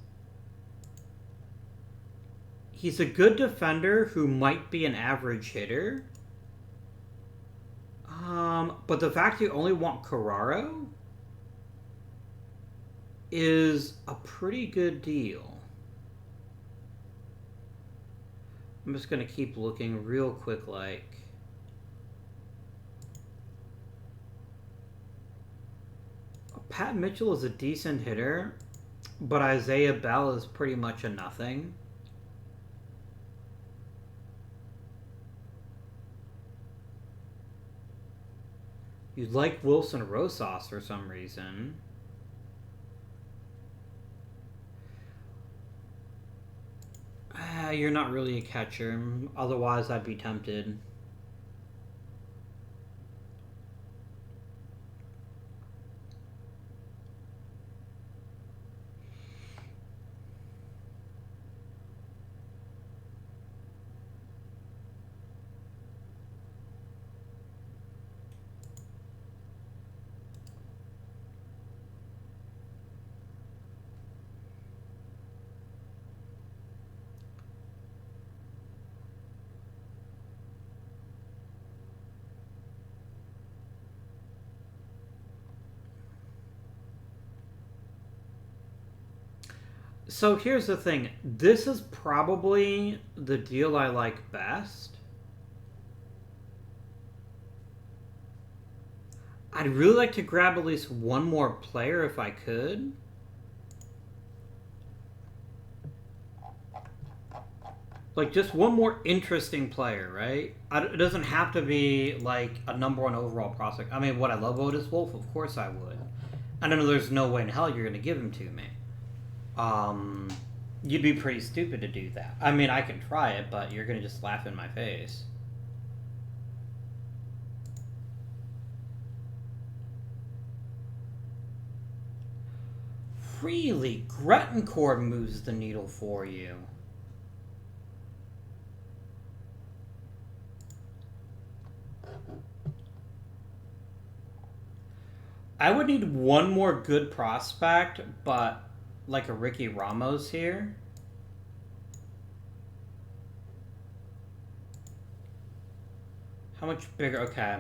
He's a good defender who might be an average hitter. But the fact you only want Carraro is a pretty good deal. I'm just going to keep looking real quick like... Pat Mitchell is a decent hitter, but Isaiah Bell is pretty much a nothing. You'd like Wilson Rosas for some reason. You're not really a catcher. Otherwise, I'd be tempted. So here's the thing. This is probably the deal I like best. I'd really like to grab at least one more player if I could. Like, just one more interesting player, right? It doesn't have to be, like, a #1 overall prospect. I mean, would I love Otis Wolf? Of course I would. I know there's no way in hell you're going to give him to me. You'd be pretty stupid to do that. I mean, I can try it, but you're going to just laugh in my face. Really? Grettencourt moves the needle for you. I would need one more good prospect, but like a Ricky Ramos here. How much bigger? Okay.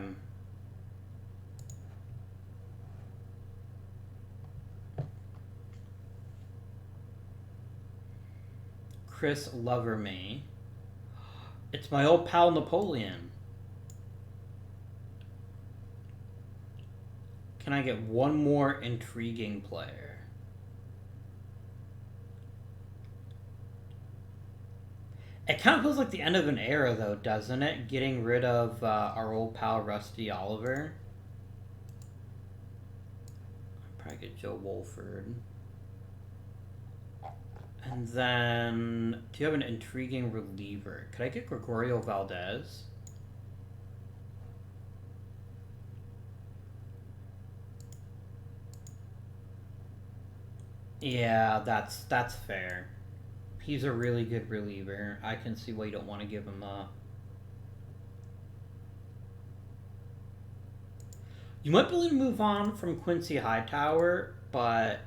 Chris Loverme. It's my old pal Napoleon. Can I get one more intriguing player? It kind of feels like the end of an era, though, doesn't it? Getting rid of our old pal Rusty Oliver. I'll probably get Joe Wolford. And then, do you have an intriguing reliever? Could I get Gregorio Valdez? Yeah, that's fair. He's a really good reliever. I can see why you don't want to give him up. You might be able to move on from Quincy Hightower, but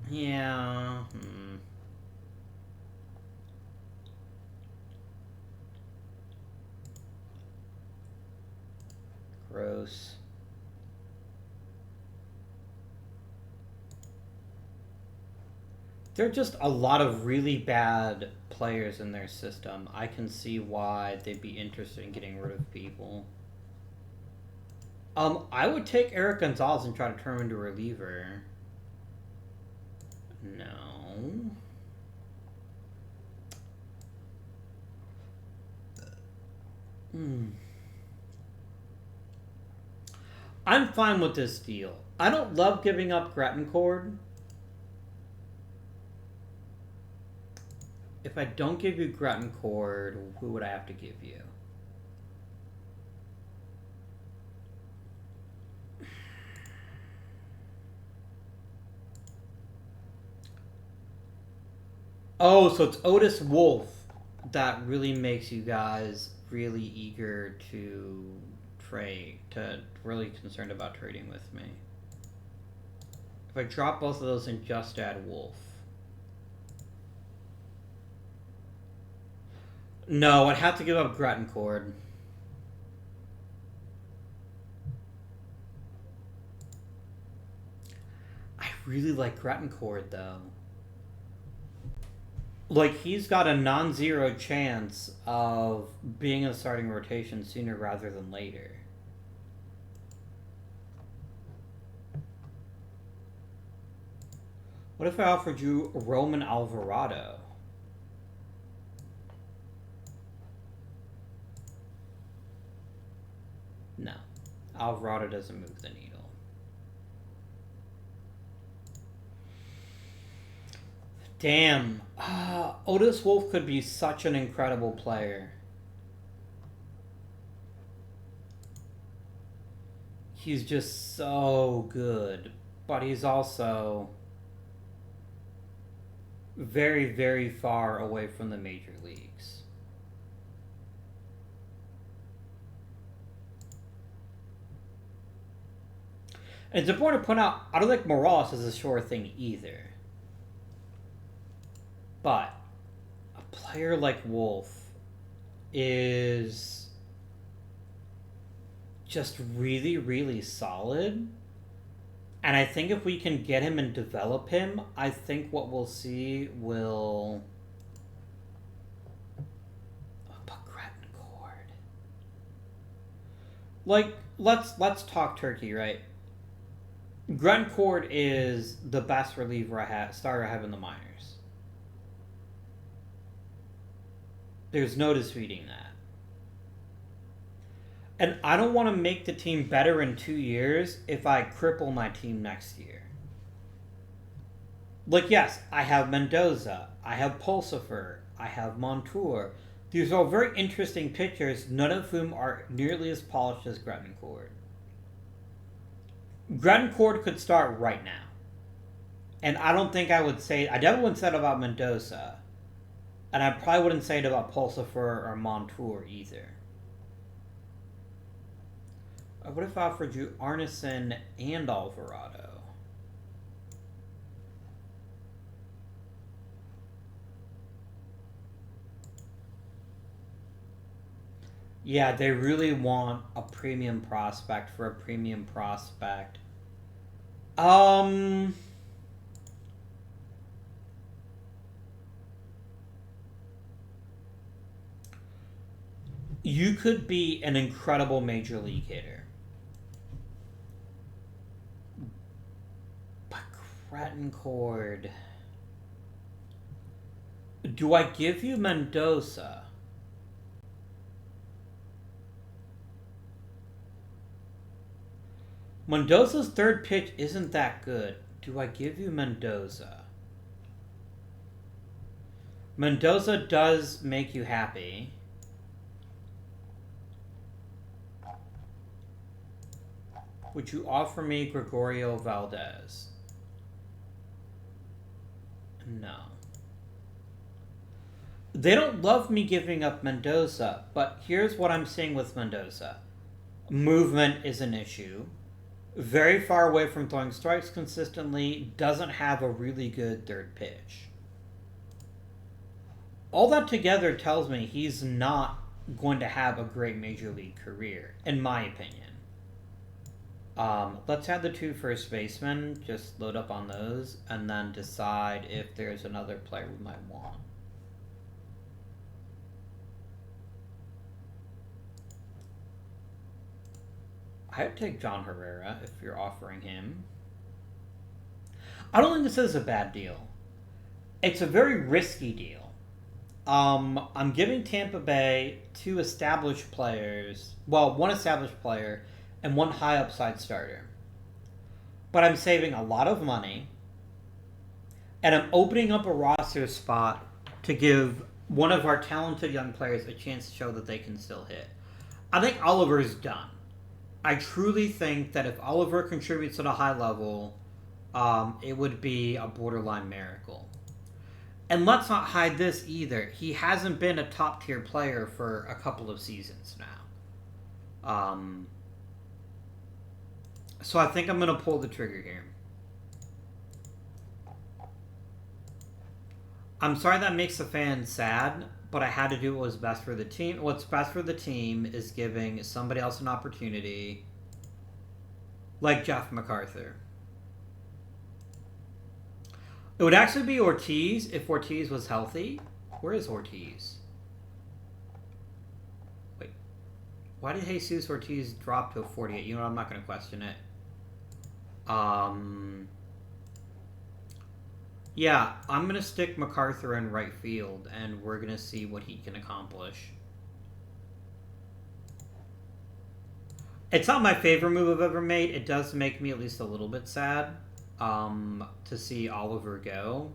yeah. Gross. There are just a lot of really bad players in their system. I can see why they'd be interested in getting rid of people. I would take Eric Gonzalez and try to turn him into a reliever. No. I'm fine with this deal. I don't love giving up Grettencourt. If I don't give you Grettencourt, who would I have to give you? Oh, so it's Otis Wolf that really makes you guys really eager to trade, really concerned about trading with me. If I drop both of those and just add Wolf. No, I'd have to give up Grettencourt. I really like Grettencourt, though. Like, he's got a non-zero chance of being in the starting rotation sooner rather than later. What if I offered you Roman Alvarado? No. Alvarado doesn't move the needle. Damn. Otis Wolf could be such an incredible player. He's just so good. But he's also very, very far away from the major leagues. And it's important to point out, I don't think Morales is a sure thing either. But a player like Wolf is just really, really solid. And I think if we can get him and develop him, I think what we'll see will... But Grettencourt. Like, let's talk turkey, right? Gruncord is the best reliever starter I have in the minors. There's no disputing that. And I don't want to make the team better in 2 years if I cripple my team next year. Like, yes, I have Mendoza, I have Pulsifer, I have Montour. These are all very interesting pitchers, none of whom are nearly as polished as Gruncord. Gruncord could start right now. And I don't think I would say... I definitely wouldn't say it about Mendoza. And I probably wouldn't say it about Pulsifer or Montour either. What if I offered you Arneson and Alvarado? Yeah, they really want a premium prospect for a premium prospect. You could be an incredible major league hitter. But Crettencord. Do I give you Mendoza? Mendoza's third pitch isn't that good. Do I give you Mendoza? Mendoza does make you happy. Would you offer me Gregorio Valdez? No. They don't love me giving up Mendoza, but here's what I'm seeing with Mendoza. Movement is an issue. Very far away from throwing strikes consistently, doesn't have a really good third pitch. All that together tells me he's not going to have a great major league career, in my opinion. Let's have the 2 first basemen, just load up on those, and then decide if there's another player we might want. I'd take John Herrera if you're offering him. I don't think this is a bad deal. It's a very risky deal. I'm giving Tampa Bay 2 established players. Well, 1 established player and 1 high upside starter. But I'm saving a lot of money. And I'm opening up a roster spot to give one of our talented young players a chance to show that they can still hit. I think Oliver's done. I truly think that if Oliver contributes at a high level, it would be a borderline miracle. And let's not hide this either. He hasn't been a top-tier player for a couple of seasons now. So I think I'm going to pull the trigger here. I'm sorry that makes the fans sad, but I had to do what was best for the team. What's best for the team is giving somebody else an opportunity, like Jeff MacArthur. It would actually be Ortiz if Ortiz was healthy. Where is Ortiz? Wait. Why did Jesus Ortiz drop to a 48? You know what? I'm not going to question it. Yeah, I'm going to stick MacArthur in right field, and we're going to see what he can accomplish. It's not my favorite move I've ever made. It does make me at least a little bit sad to see Oliver go.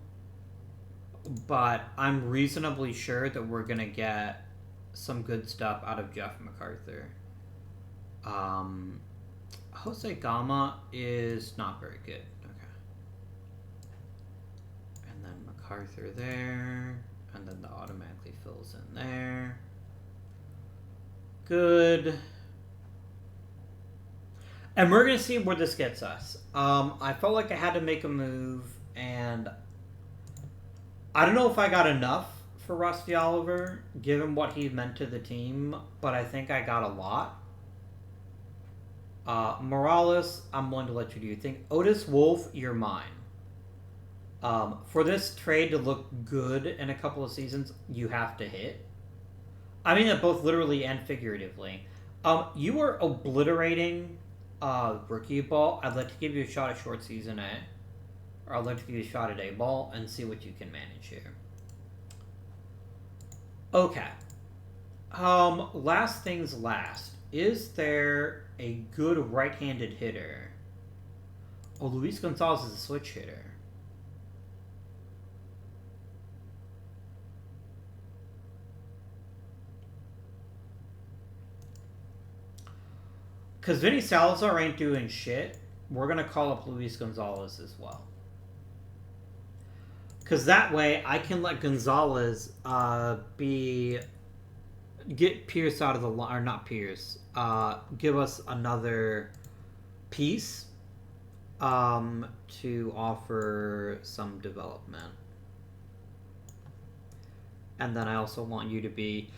But I'm reasonably sure that we're going to get some good stuff out of Jeff MacArthur. Jose Gama is not very good. MacArthur there, and then that automatically fills in there. Good. And we're going to see where this gets us. I felt like I had to make a move, and I don't know if I got enough for Rusty Oliver, given what he meant to the team, but I think I got a lot. Morales, I'm willing to let you do your thing. Otis Wolf, you're mine. For this trade to look good in a couple of seasons, you have to hit. I mean that both literally and figuratively. You are obliterating rookie ball, I'd like to give you a shot at short season A. Or I'd like to give you a shot at A ball and see what you can manage here. Okay. Last things last. Is there a good right-handed hitter? Oh, Luis Gonzalez is a switch hitter. Because Vinny Salazar ain't doing shit, we're going to call up Luis Gonzalez as well. Because that way, I can let Gonzalez get Pierce out of the line, or not Pierce, give us another piece to offer some development. And then I also want you to be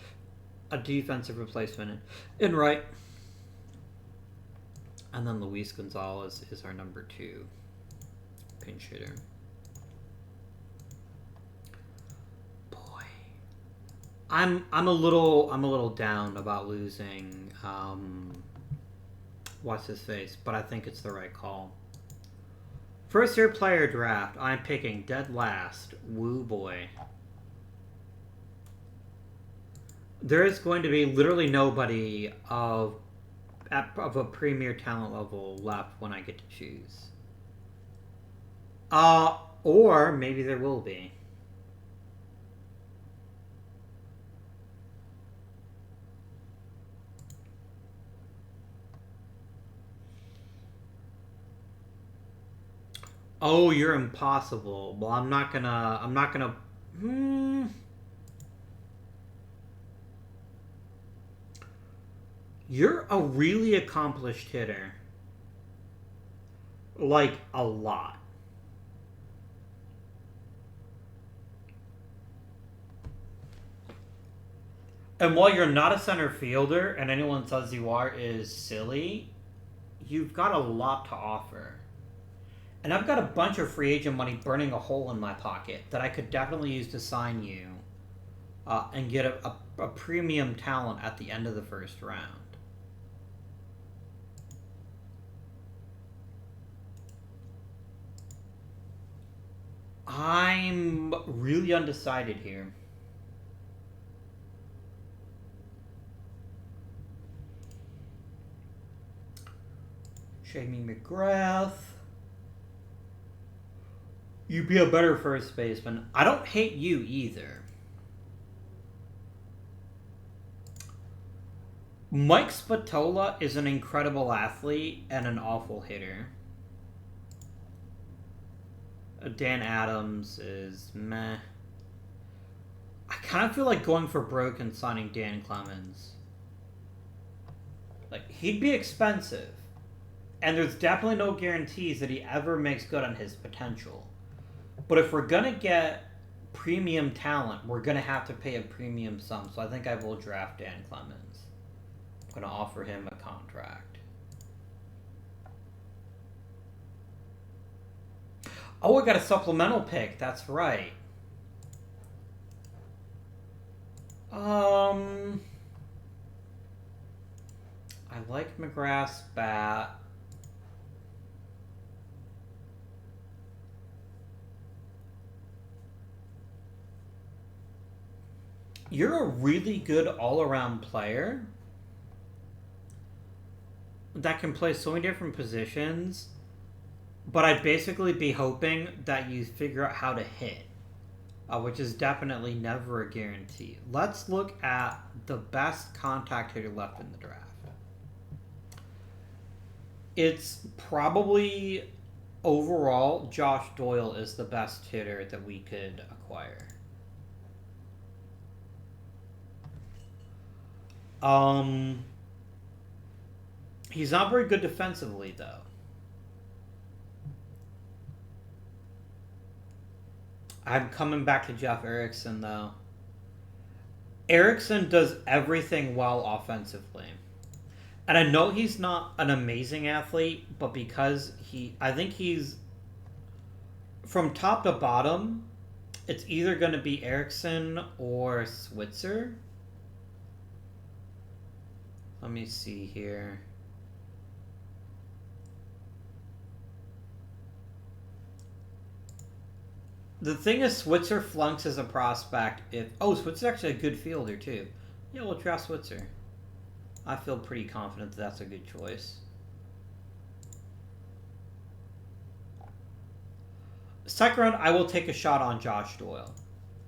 a defensive replacement in right. And then Luis Gonzalez is our number 2 pinch hitter. Boy, I'm a little down about losing what's his face, but I think it's the right call. First year player draft. I'm picking dead last. Woo boy. There is going to be literally nobody of a premier talent level left when I get to choose. Or maybe there will be. Oh, you're impossible. Well, I'm not gonna. You're a really accomplished hitter. Like, a lot. And while you're not a center fielder, and anyone says you are is silly, you've got a lot to offer. And I've got a bunch of free agent money burning a hole in my pocket that I could definitely use to sign you and get a premium talent at the end of the first round. I'm really undecided here. Jamie McGrath. You'd be a better first baseman. I don't hate you either. Mike Spatola is an incredible athlete and an awful hitter. Dan Adams is meh. I kind of feel like going for broke and signing Dan Clemens. Like, he'd be expensive. And there's definitely no guarantees that he ever makes good on his potential. But if we're going to get premium talent, we're going to have to pay a premium sum. So I think I will draft Dan Clemens. I'm going to offer him a contract. Oh, I got a supplemental pick. That's right. I like McGrath's bat. You're a really good all-around player that can play so many different positions. But I'd basically be hoping that you figure out how to hit, which is definitely never a guarantee. Let's look at the best contact hitter left in the draft. It's probably, overall, Josh Doyle is the best hitter that we could acquire. He's not very good defensively, though. I'm coming back to Jeff Erickson, though. Erickson does everything well offensively. And I know he's not an amazing athlete, but because I think he's, from top to bottom, it's either going to be Erickson or Switzer. Let me see here. The thing is, Switzer flunks as a prospect if... Oh, Switzer's actually a good fielder, too. Yeah, we'll draft Switzer. I feel pretty confident that that's a good choice. Second round, I will take a shot on Josh Doyle.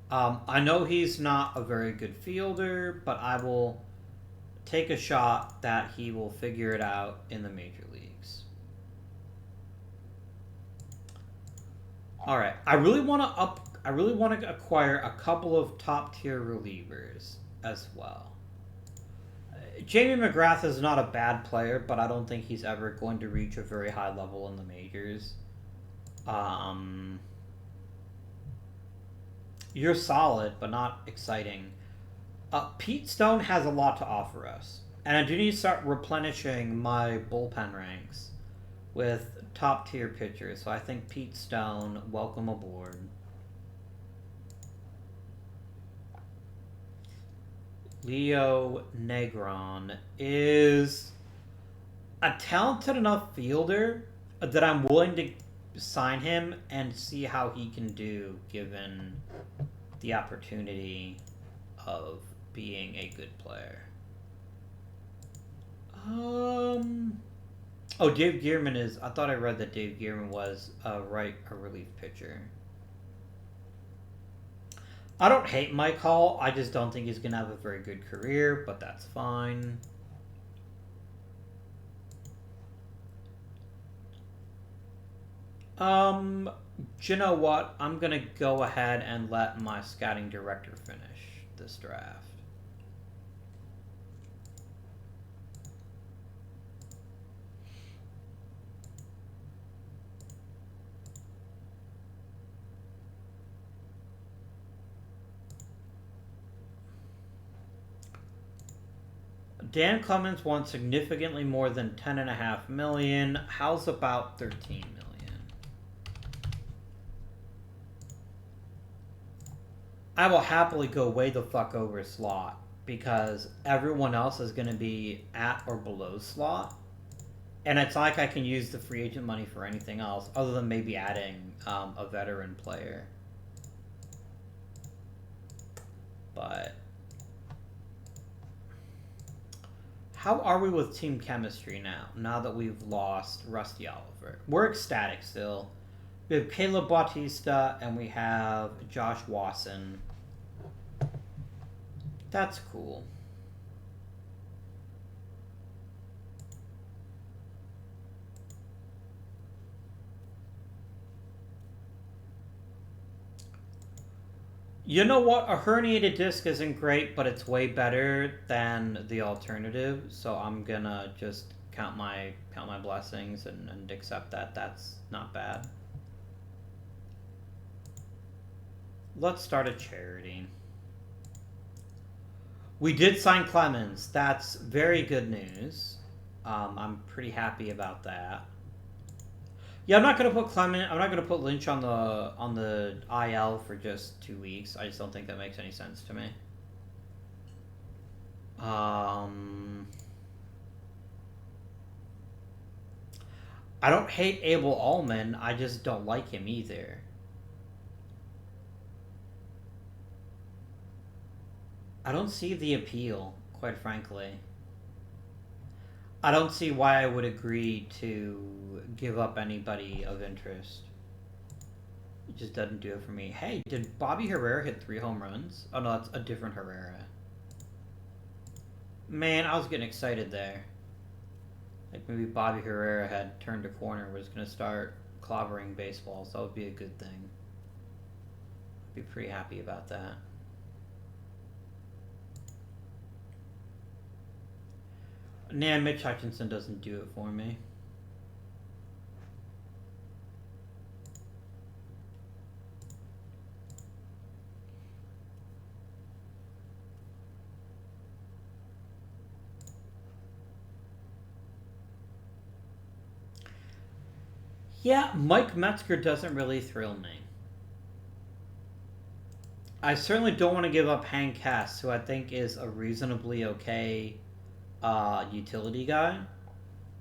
I know he's not a very good fielder, but I will take a shot that he will figure it out in the major leagues. All right, I really want to acquire a couple of top tier relievers as well. Jamie McGrath is not a bad player, but I don't think he's ever going to reach a very high level in the majors. You're solid, but not exciting. Pete Stone has a lot to offer us, and I do need to start replenishing my bullpen ranks with top tier pitchers. So I think Pete Stone, welcome aboard. Leo Negron is a talented enough fielder that I'm willing to sign him and see how he can do given the opportunity of being a good player. Oh, Dave Gearman is... I thought I read that Dave Gearman was a relief pitcher. I don't hate Mike Hall. I just don't think he's going to have a very good career, but that's fine. You know what? I'm going to go ahead and let my scouting director finish this draft. Dan Clemens wants significantly more than $10.5 million. How's about $13 million? I will happily go way the fuck over slot because everyone else is going to be at or below slot. And it's like I can use the free agent money for anything else other than maybe adding a veteran player. But how are we with team chemistry now that we've lost Rusty Oliver? We're ecstatic still. We have Caleb Bautista and we have Josh Wasson. That's cool. You know what? A herniated disc isn't great, but it's way better than the alternative. So I'm gonna just count my blessings and accept that that's not bad. Let's start a charity. We did sign Clemens. That's very good news. I'm pretty happy about that. Yeah, I'm not gonna put Clement. I'm not gonna put Lynch on the IL for just 2 weeks. I just don't think that makes any sense to me. I don't hate Abel Allman. I just don't like him either. I don't see the appeal, quite frankly. I don't see why I would agree to give up anybody of interest. It just doesn't do it for me. Hey, did Bobby Herrera hit 3 home runs? Oh no, that's a different Herrera. Man, I was getting excited there. Like maybe Bobby Herrera had turned a corner, was going to start clobbering baseballs. That would be a good thing. I'd be pretty happy about that. Nah, Mitch Hutchinson doesn't do it for me. Yeah, Mike Metzger doesn't really thrill me. I certainly don't want to give up Hank Hess, who I think is a reasonably okay utility guy,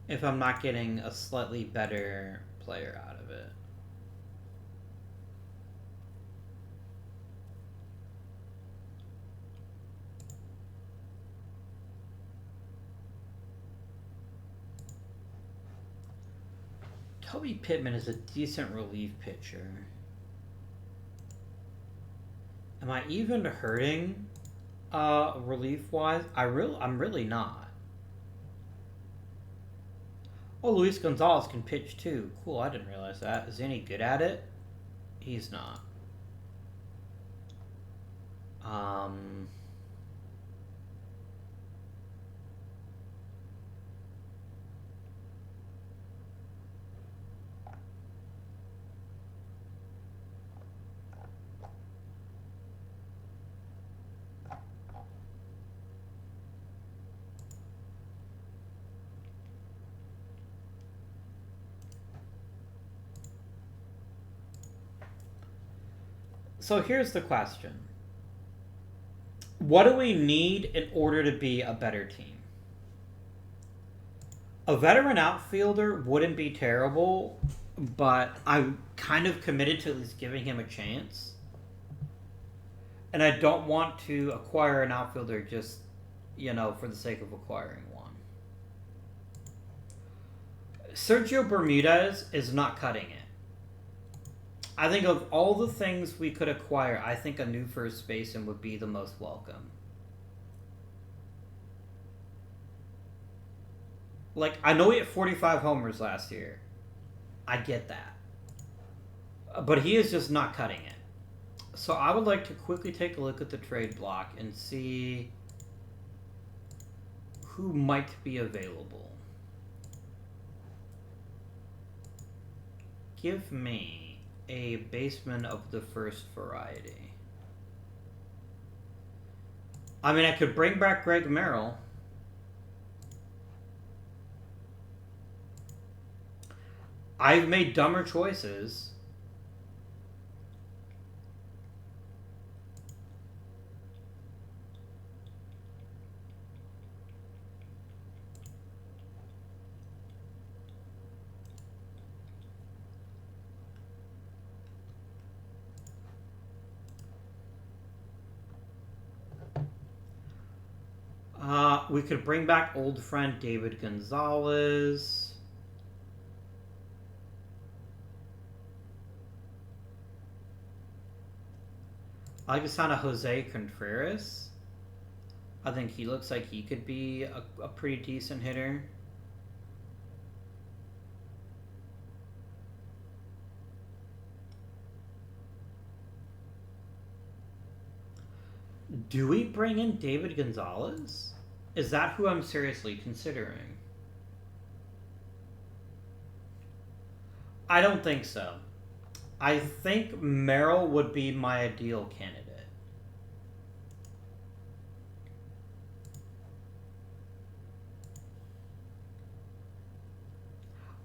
if I'm not getting a slightly better player out of it. Toby Pittman is a decent relief pitcher. Am I even hurting relief-wise? I'm really not. Oh, Luis Gonzalez can pitch too. Cool, I didn't realize that. Is he any good at it? He's not. So here's the question. What do we need in order to be a better team? A veteran outfielder wouldn't be terrible, but I'm kind of committed to at least giving him a chance. And I don't want to acquire an outfielder just, for the sake of acquiring one. Sergio Bermudez is not cutting it. I think of all the things we could acquire, I think a new first baseman would be the most welcome. Like, I know he hit 45 homers last year. I get that. But he is just not cutting it. So I would like to quickly take a look at the trade block and see who might be available. Give me a baseman of the first variety. I mean, I could bring back Greg Merrill. I've made dumber choices. We could bring back old friend David Gonzalez. I like the sound of Jose Contreras. I think he looks like he could be a pretty decent hitter. Do we bring in David Gonzalez? Is that who I'm seriously considering? I don't think so. I think Merrill would be my ideal candidate.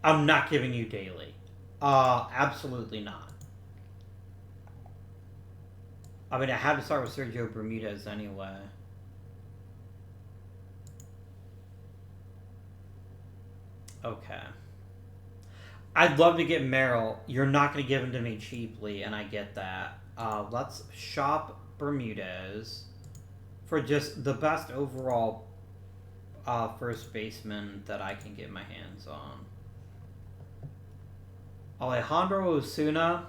I'm not giving you Daly. Absolutely not. I mean, I had to start with Sergio Bermudez anyway. Okay. I'd love to get Merrill. You're not going to give him to me cheaply, and I get that. Let's shop Bermudez for just the best overall first baseman that I can get my hands on. Alejandro Osuna.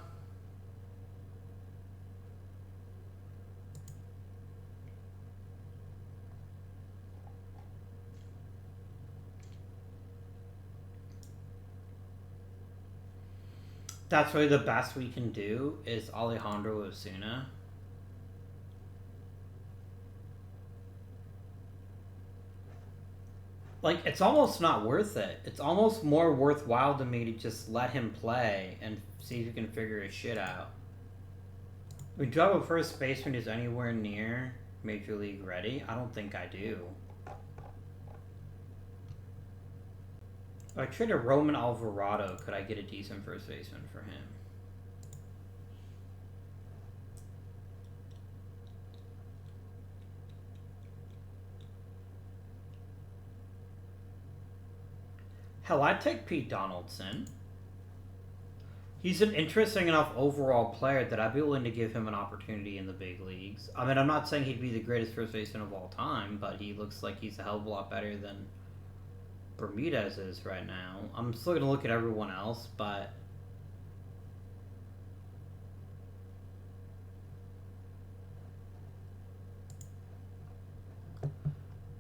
That's really the best we can do is Alejandro Osuna. Like, it's almost not worth it. It's almost more worthwhile to me to just let him play and see if he can figure his shit out. I mean, do I have a first baseman who's anywhere near Major League ready? I don't think I do. If I trade a Roman Alvarado, could I get a decent first baseman for him? Hell, I'd take Pete Donaldson. He's an interesting enough overall player that I'd be willing to give him an opportunity in the big leagues. I mean, I'm not saying he'd be the greatest first baseman of all time, but he looks like he's a hell of a lot better than Bermudez is right now. I'm still going to look at everyone else, but...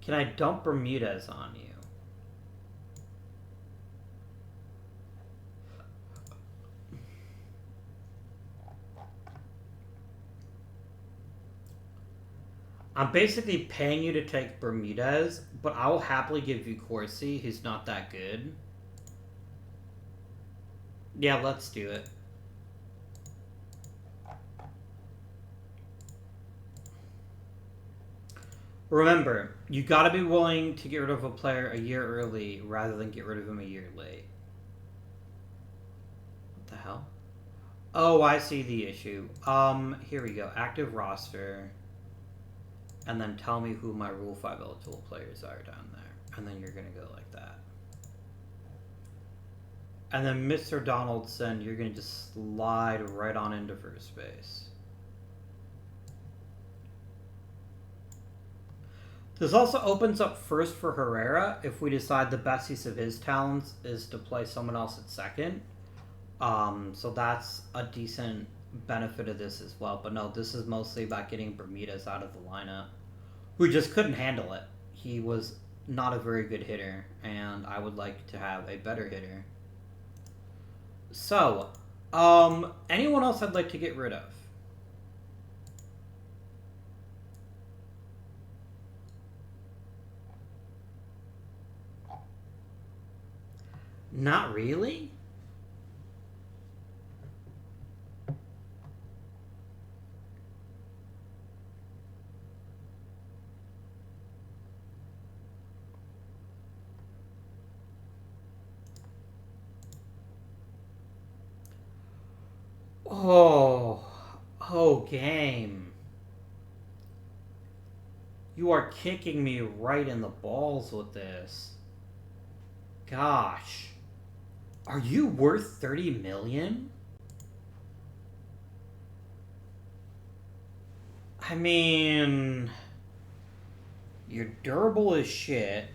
Can I dump Bermudez on you? I'm basically paying you to take Bermudez, but I will happily give you Corsi, who's not that good. Yeah, let's do it. Remember, you gotta be willing to get rid of a player a year early rather than get rid of him a year late. What the hell? Oh, I see the issue. Here we go. Active roster. And then tell me who my Rule 5 eligible players are down there. And then you're gonna go like that. And then Mr. Donaldson, you're gonna just slide right on into first base. This also opens up first for Herrera if we decide the best use of his talents is to play someone else at second. So that's a decent benefit of this as well. But no, this is mostly about getting Bermudez out of the lineup, who just couldn't handle it. He was not a very good hitter, and I would like to have a better hitter. So, anyone else I'd like to get rid of? Not really? Oh, game. You are kicking me right in the balls with this. Gosh. Are you worth 30 million? I mean, you're durable as shit.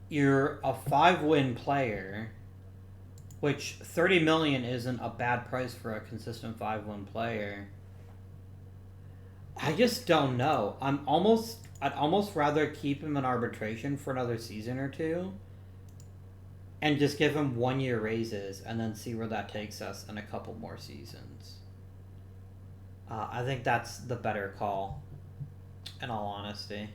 You're a 5-win player, which 30 million isn't a bad price for a consistent 5-win player. I just don't know. I'd almost rather keep him in arbitration for another season or two and just give him 1-year raises and then see where that takes us in a couple more seasons. I think that's the better call, in all honesty.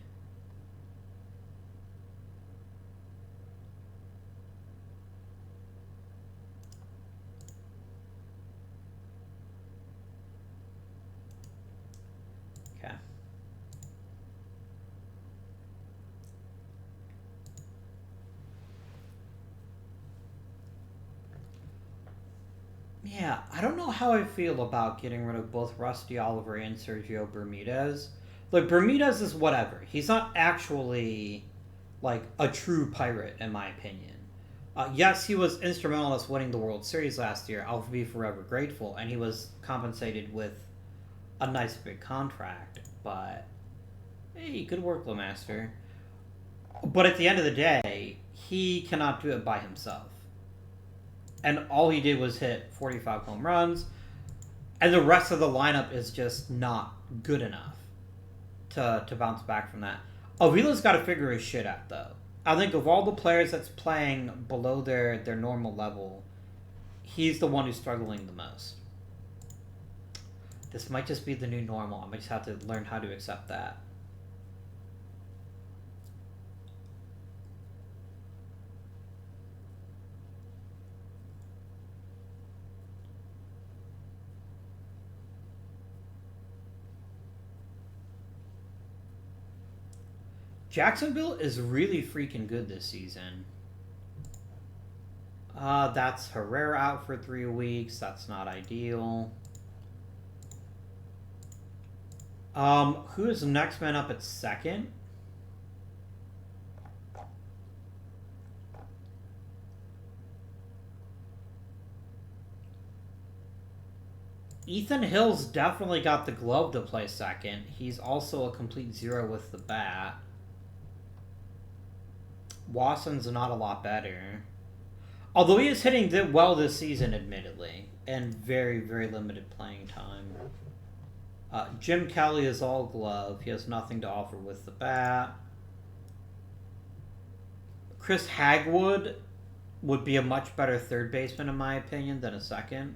Okay. Yeah, I don't know how I feel about getting rid of both Rusty Oliver and Sergio Bermudez. Like, Bermudez is whatever. He's not actually, like, a true pirate, in my opinion. Yes, he was instrumental in us winning the World Series last year. I'll be forever grateful. And he was compensated with a nice big contract. But, hey, good work, LeMaster. But at the end of the day, he cannot do it by himself. And all he did was hit 45 home runs. And the rest of the lineup is just not good enough to bounce back from that. Avila's got to figure his shit out, though. I think of all the players that's playing below their normal level, he's the one who's struggling the most. This might just be the new normal. I might just have to learn how to accept that. Jacksonville is really freaking good this season. That's Herrera out for 3 weeks. That's not ideal. Who is the next man up at second? Ethan Hill's definitely got the glove to play second. He's also a complete zero with the bat. Watson's not a lot better. Although he is hitting well this season, admittedly, and very, very limited playing time. Jim Kelly is all glove. He has nothing to offer with the bat. Chris Hagwood would be a much better third baseman, in my opinion, than a second.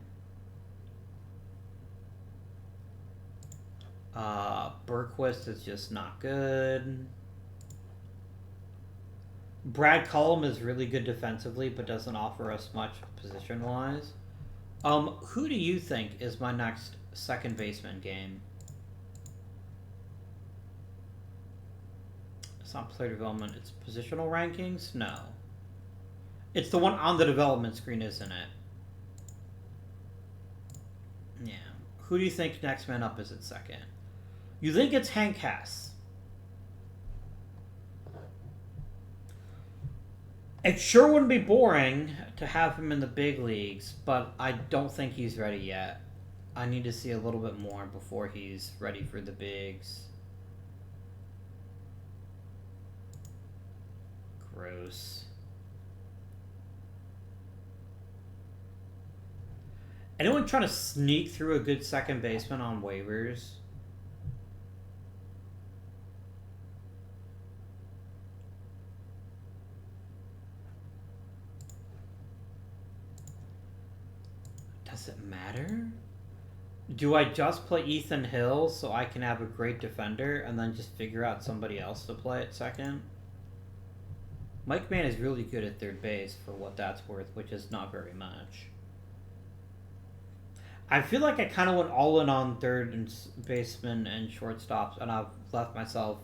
Berquist is just not good. Brad Cullum is really good defensively, but doesn't offer us much position-wise. Who do you think is my next second baseman game? It's not player development, it's positional rankings? No. It's the one on the development screen, isn't it? Yeah. Who do you think next man up is at second? You think it's Hank Hess. It sure wouldn't be boring to have him in the big leagues, but I don't think he's ready yet. I need to see a little bit more before he's ready for the bigs. Gross. Anyone trying to sneak through a good second baseman on waivers? Does it matter? Do I just play Ethan Hill so I can have a great defender and then just figure out somebody else to play at second? Mike Mann is really good at third base for what that's worth, which is not very much. I feel like I kind of went all in on third and baseman and shortstops, and I've left myself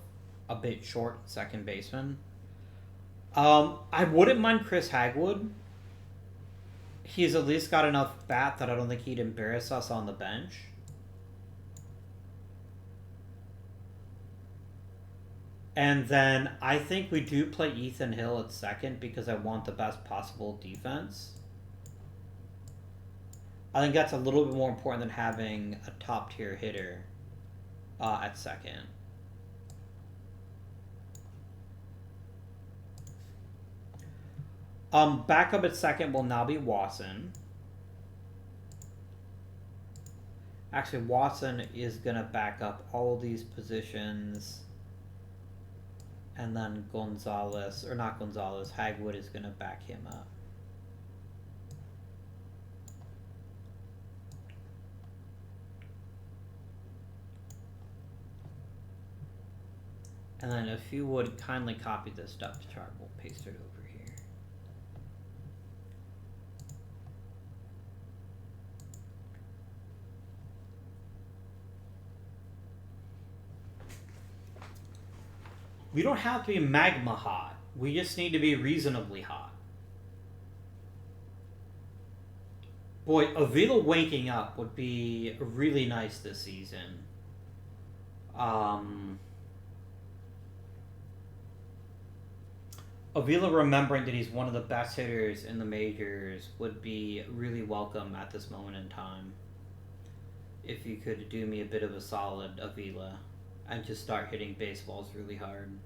a bit short second baseman. I wouldn't mind Chris Hagwood. He's at least got enough bat that I don't think he'd embarrass us on the bench. And then I think we do play Ethan Hill at second because I want the best possible defense. I think that's a little bit more important than having a top-tier hitter at second. Backup at second will now be Watson. Actually, Watson is going to back up all these positions. And then Gonzalez, or not Gonzalez, Hagwood is going to back him up. And then if you would kindly copy this depth chart, we'll paste it over here. We don't have to be magma hot. We just need to be reasonably hot. Boy, Avila waking up would be really nice this season. Avila remembering that he's one of the best hitters in the majors would be really welcome at this moment in time. If you could do me a bit of a solid, Avila, and just start hitting baseballs really hard.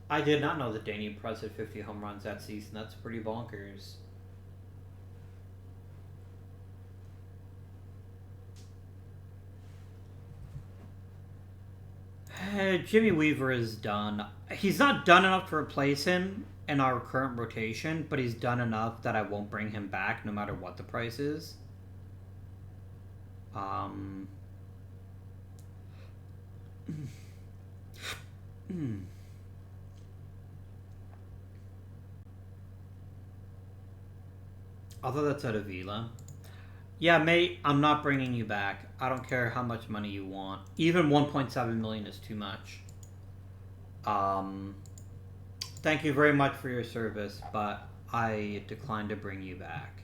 I did not know that Danny Price had 50 home runs that season. That's pretty bonkers. Jimmy Weaver is done. He's not done enough to replace him in our current rotation, but he's done enough that I won't bring him back no matter what the price is. Although that's at Avila. Yeah, mate, I'm not bringing you back. I don't care how much money you want. Even 1.7 million is too much. Thank you very much for your service, but I decline to bring you back.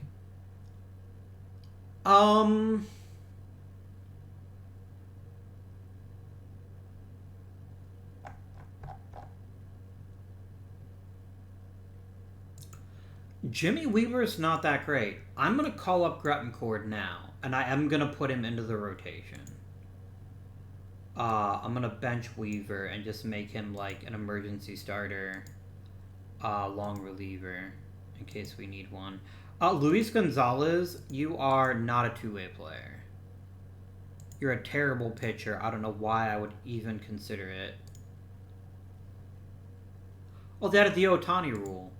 Jimmy Weaver is not that great. I'm going to call up Gruttencord now And I am going to put him into the rotation. I'm going to bench Weaver and just make him like an emergency starter, long reliever, in case we need one. Luis Gonzalez, you are not a two-way player. You're a terrible pitcher. I don't know why I would even consider it. Oh, they added the Ohtani rule,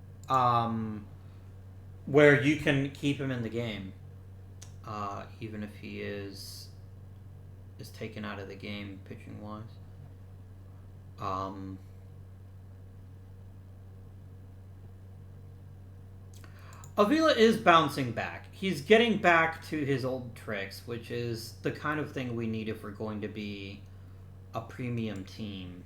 where you can keep him in the game, even if he is taken out of the game pitching wise. Avila is bouncing back. He's getting back to his old tricks, which is the kind of thing we need if we're going to be a premium team.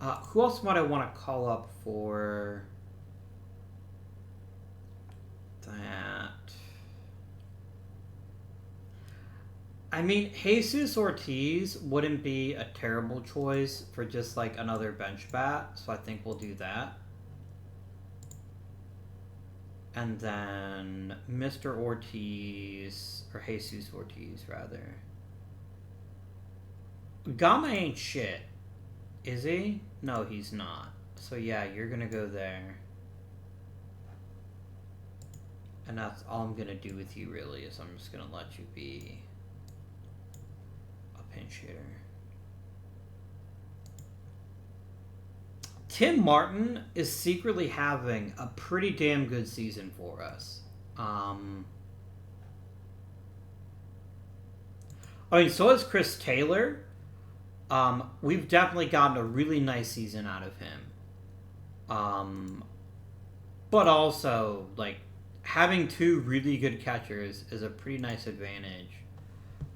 Who else might I want to call up for that? I mean, Jesus Ortiz wouldn't be a terrible choice for just like another bench bat, so I think we'll do that. And then Mr. Ortiz, or Jesus Ortiz, rather. Gama ain't shit. Is he? No, he's not. So yeah, you're gonna go there. And that's all I'm gonna do with you, really, is I'm just gonna let you be a pinch hitter. Tim Martin is secretly having a pretty damn good season for us. I mean, so is Chris Taylor. We've definitely gotten a really nice season out of him. But also, like, having two really good catchers is a pretty nice advantage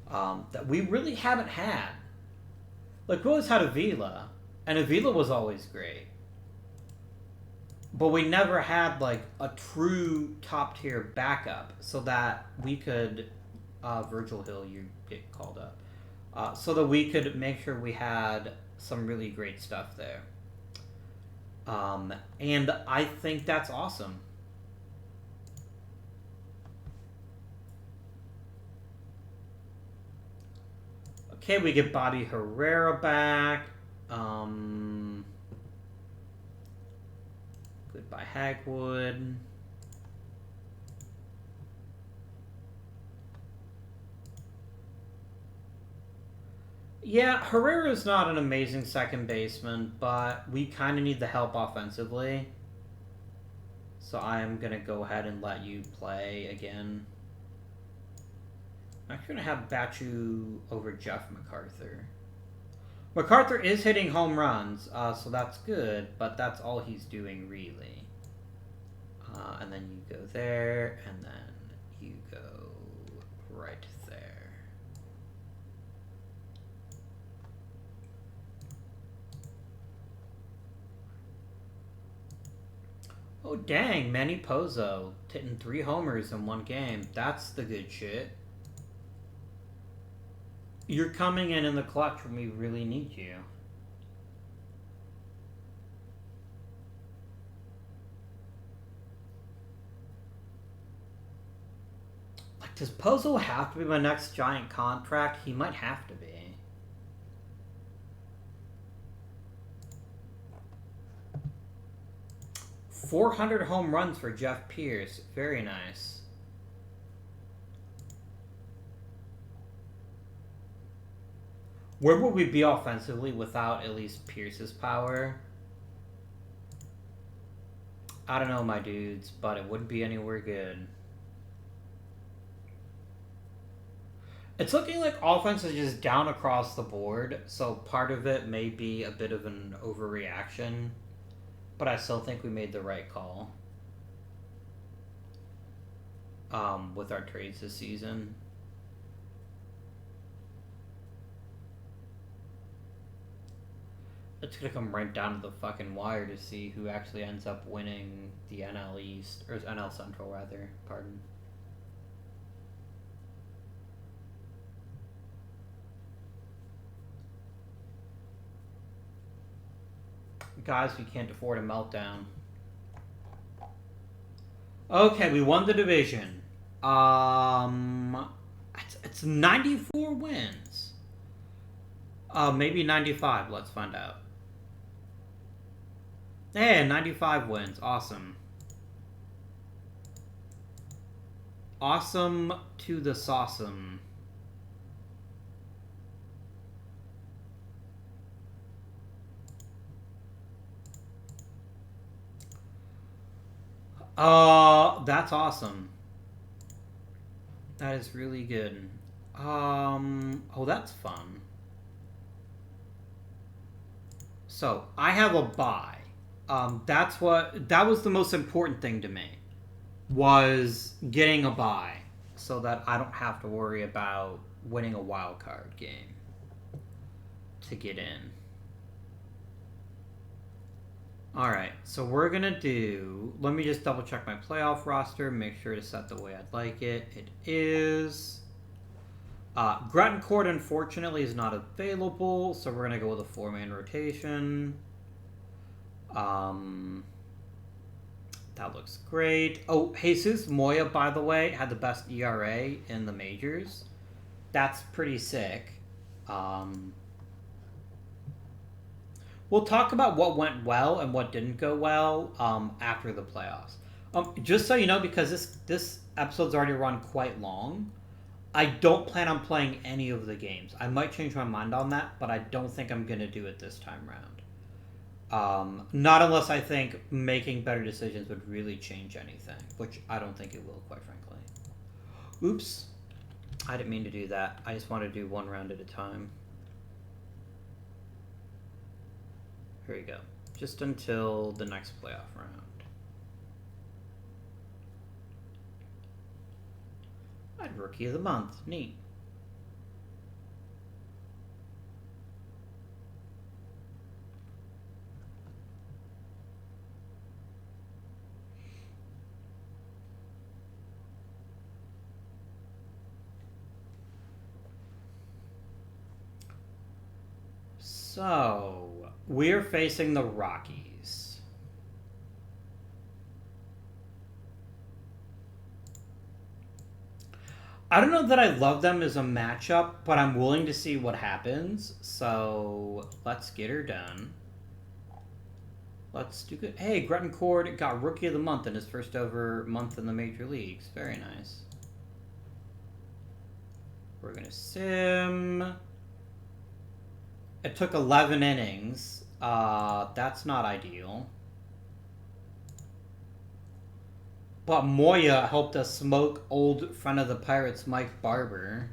that we really haven't had. Like, we always had Avila, and Avila was always great. But we never had, like, a true top-tier backup so that we could... Virgil Hill, you get called up. So that we could make sure we had some really great stuff there. And I think that's awesome. Okay, we get Bobby Herrera back. Goodbye, Hagwood. Yeah, Herrera's not an amazing second baseman, but we kind of need the help offensively. So I am going to go ahead and let you play again. I'm actually going to have Bachu over Jeff MacArthur. MacArthur is hitting home runs, so that's good, but that's all he's doing, really. And then you go there, and then you go right there. Oh, dang, Manny Pozo hitting 3 homers in one game. That's the good shit. You're coming in the clutch when we really need you. Like, does Pozo have to be my next giant contract? He might have to be. .400 home runs for Jeff Pierce. Very nice. Where would we be offensively without at least Pierce's power? I don't know, my dudes, but it wouldn't be anywhere good. It's looking like offense is just down across the board, so part of it may be a bit of an overreaction, but I still think we made the right call with our trades this season. It's gonna come right down to the fucking wire to see who actually ends up winning the NL East, or NL Central rather, pardon. Guys, we can't afford a meltdown. Okay, we won the division. It's 94 wins. Maybe 95. Let's find out. Hey, 95 wins. Awesome. Awesome to the sauceum. That's awesome. That is really good. Oh, that's fun. So, I have a bye. That was the most important thing to me, was getting a bye so that I don't have to worry about winning a wild card game to get in. Alright, so we're gonna do... Let me just double check my playoff roster, make sure to set the way I'd like it. It is... Gruttencourt, unfortunately, is not available, so we're gonna go with a 4-man rotation. That looks great. Oh, Jesus Moya, by the way, had the best ERA in the majors. That's pretty sick. We'll talk about what went well and what didn't go well after the playoffs. Just so you know, because this episode's already run quite long, I don't plan on playing any of the games. I might change my mind on that, but I don't think I'm going to do it this time around. Not unless I think making better decisions would really change anything, which I don't think it will, quite frankly. Oops. I didn't mean to do that. I just want to do one round at a time. Here we go. Just until the next playoff round. I'd Rookie of the Month. Neat. So, we're facing the Rockies. I don't know that I love them as a matchup, but I'm willing to see what happens. So, let's get her done. Let's do good. Hey, Gruttencourt got Rookie of the Month in his first ever month in the major leagues. Very nice. We're going to sim. It took 11 innings. That's not ideal. But Moya helped us smoke old friend of the Pirates, Mike Barber.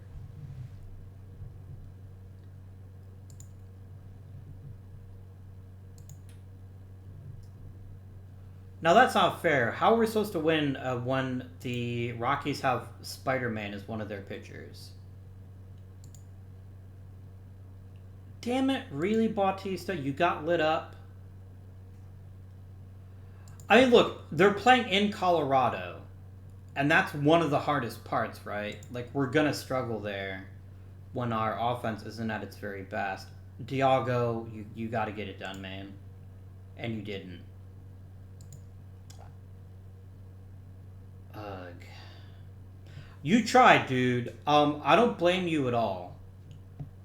Now that's not fair. How are we supposed to win when the Rockies have Spider-Man as one of their pitchers? Damn it, really, Bautista? You got lit up? I mean, look, they're playing in Colorado, and that's one of the hardest parts, right? Like, we're going to struggle there when our offense isn't at its very best. Diago, you got to get it done, man. And you didn't. Ugh. You tried, dude. I don't blame you at all.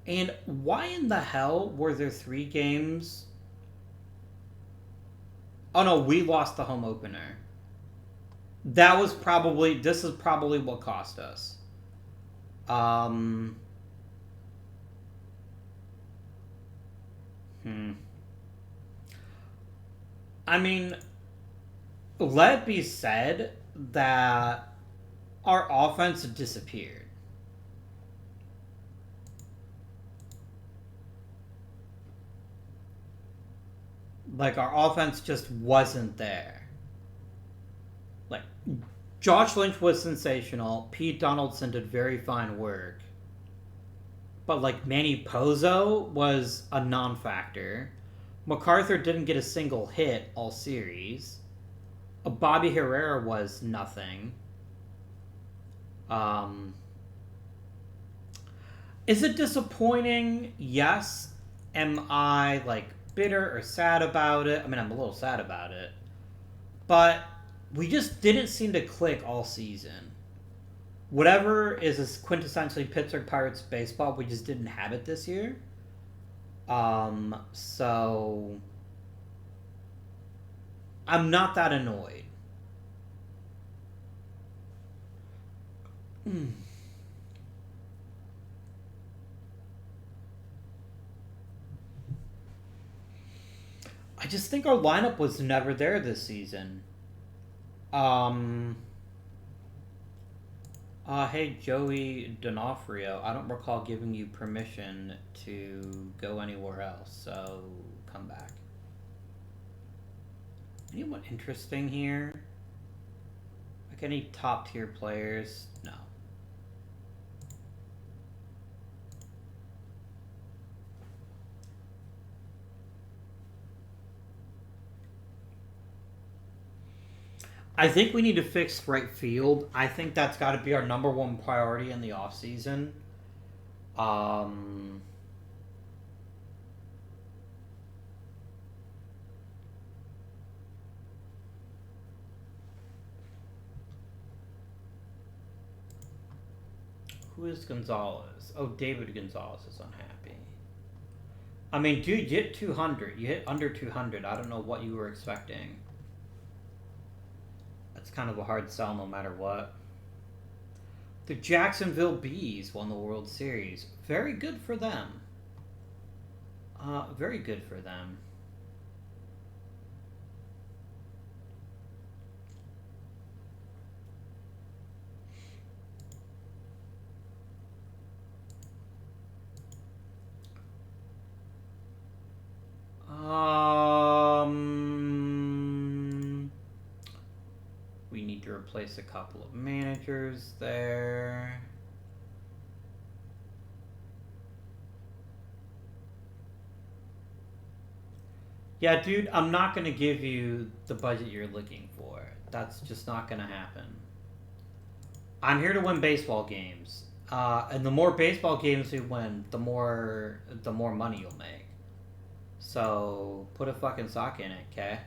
And why in the hell were there 3 games? Oh no, we lost the home opener. This is probably what cost us. I mean, let it be said that our offense disappeared. Like, our offense just wasn't there. Like, Josh Lynch was sensational. Pete Donaldson did very fine work. But, like, Manny Pozo was a non-factor. MacArthur didn't get a single hit all series. Bobby Herrera was nothing. Is it disappointing? Yes. Am I, like, bitter or sad about it? I mean, I'm a little sad about it. But we just didn't seem to click all season. whatever is quintessentially Pittsburgh Pirates baseball, we just didn't have it this year. So I'm not that annoyed. I just think our lineup was never there this season. Hey, Joey D'Onofrio, I don't recall giving you permission to go anywhere else, so come back. Anyone interesting here? Like any top tier players? No. I think we need to fix right field. I think that's got to be our number one priority in the offseason. Who is Gonzalez? Oh, David Gonzalez is unhappy. I mean, dude, you hit 200. You hit under 200. I don't know what you were expecting. That's kind of a hard sell no matter what. The Jacksonville Bees won the World Series. Very good for them. Very good for them. We need to replace a couple of managers there. Yeah, dude, I'm not going to give you the budget you're looking for. That's just not going to happen. I'm here to win baseball games. And the more baseball games we win, the more money you'll make. So, put a fucking sock in it, okay?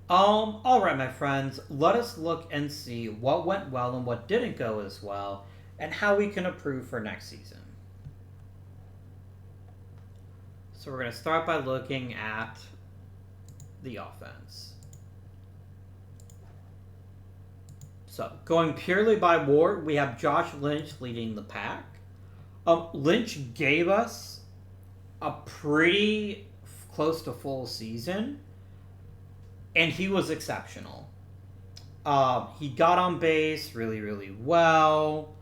Alright, my friends. Let us look and see what went well and what didn't go as well, and how we can improve for next season. So we're going to start by looking at the offense. So, going purely by WAR, we have Josh Lynch leading the pack. Lynch gave us a pretty close to full season, and he was exceptional. He got on base really, really well.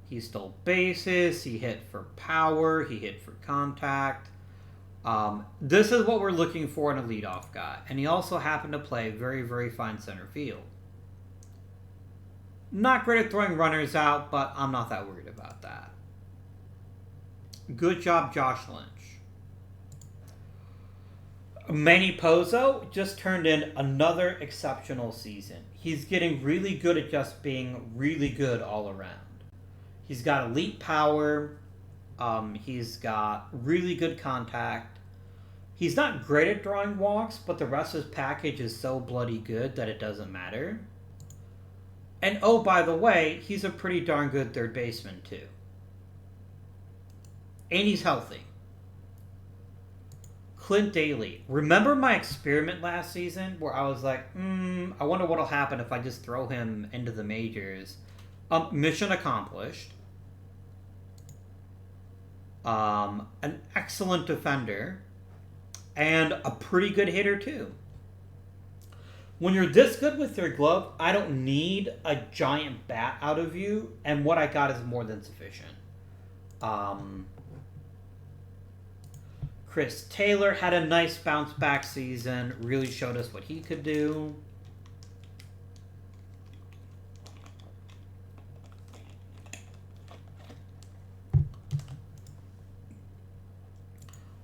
He stole bases. He hit for power. He hit for contact. This is what we're looking for in a leadoff guy. And he also happened to play very, very fine center field. Not great at throwing runners out, but I'm not that worried about that. Good job, Josh Lynch. Manny Pozo just turned in another exceptional season. He's getting really good at just being really good all around. He's got elite power. He's got really good contact. He's not great at drawing walks, but the rest of his package is so bloody good that it doesn't matter. And oh, by the way, he's a pretty darn good third baseman too. And he's healthy. Clint Daly. Remember my experiment last season where I was like, I wonder what'll happen if I just throw him into the majors. Mission accomplished. An excellent defender. And a pretty good hitter too. When you're this good with your glove, I don't need a giant bat out of you. And what I got is more than sufficient. Chris Taylor had a nice bounce back season. Really showed us what he could do.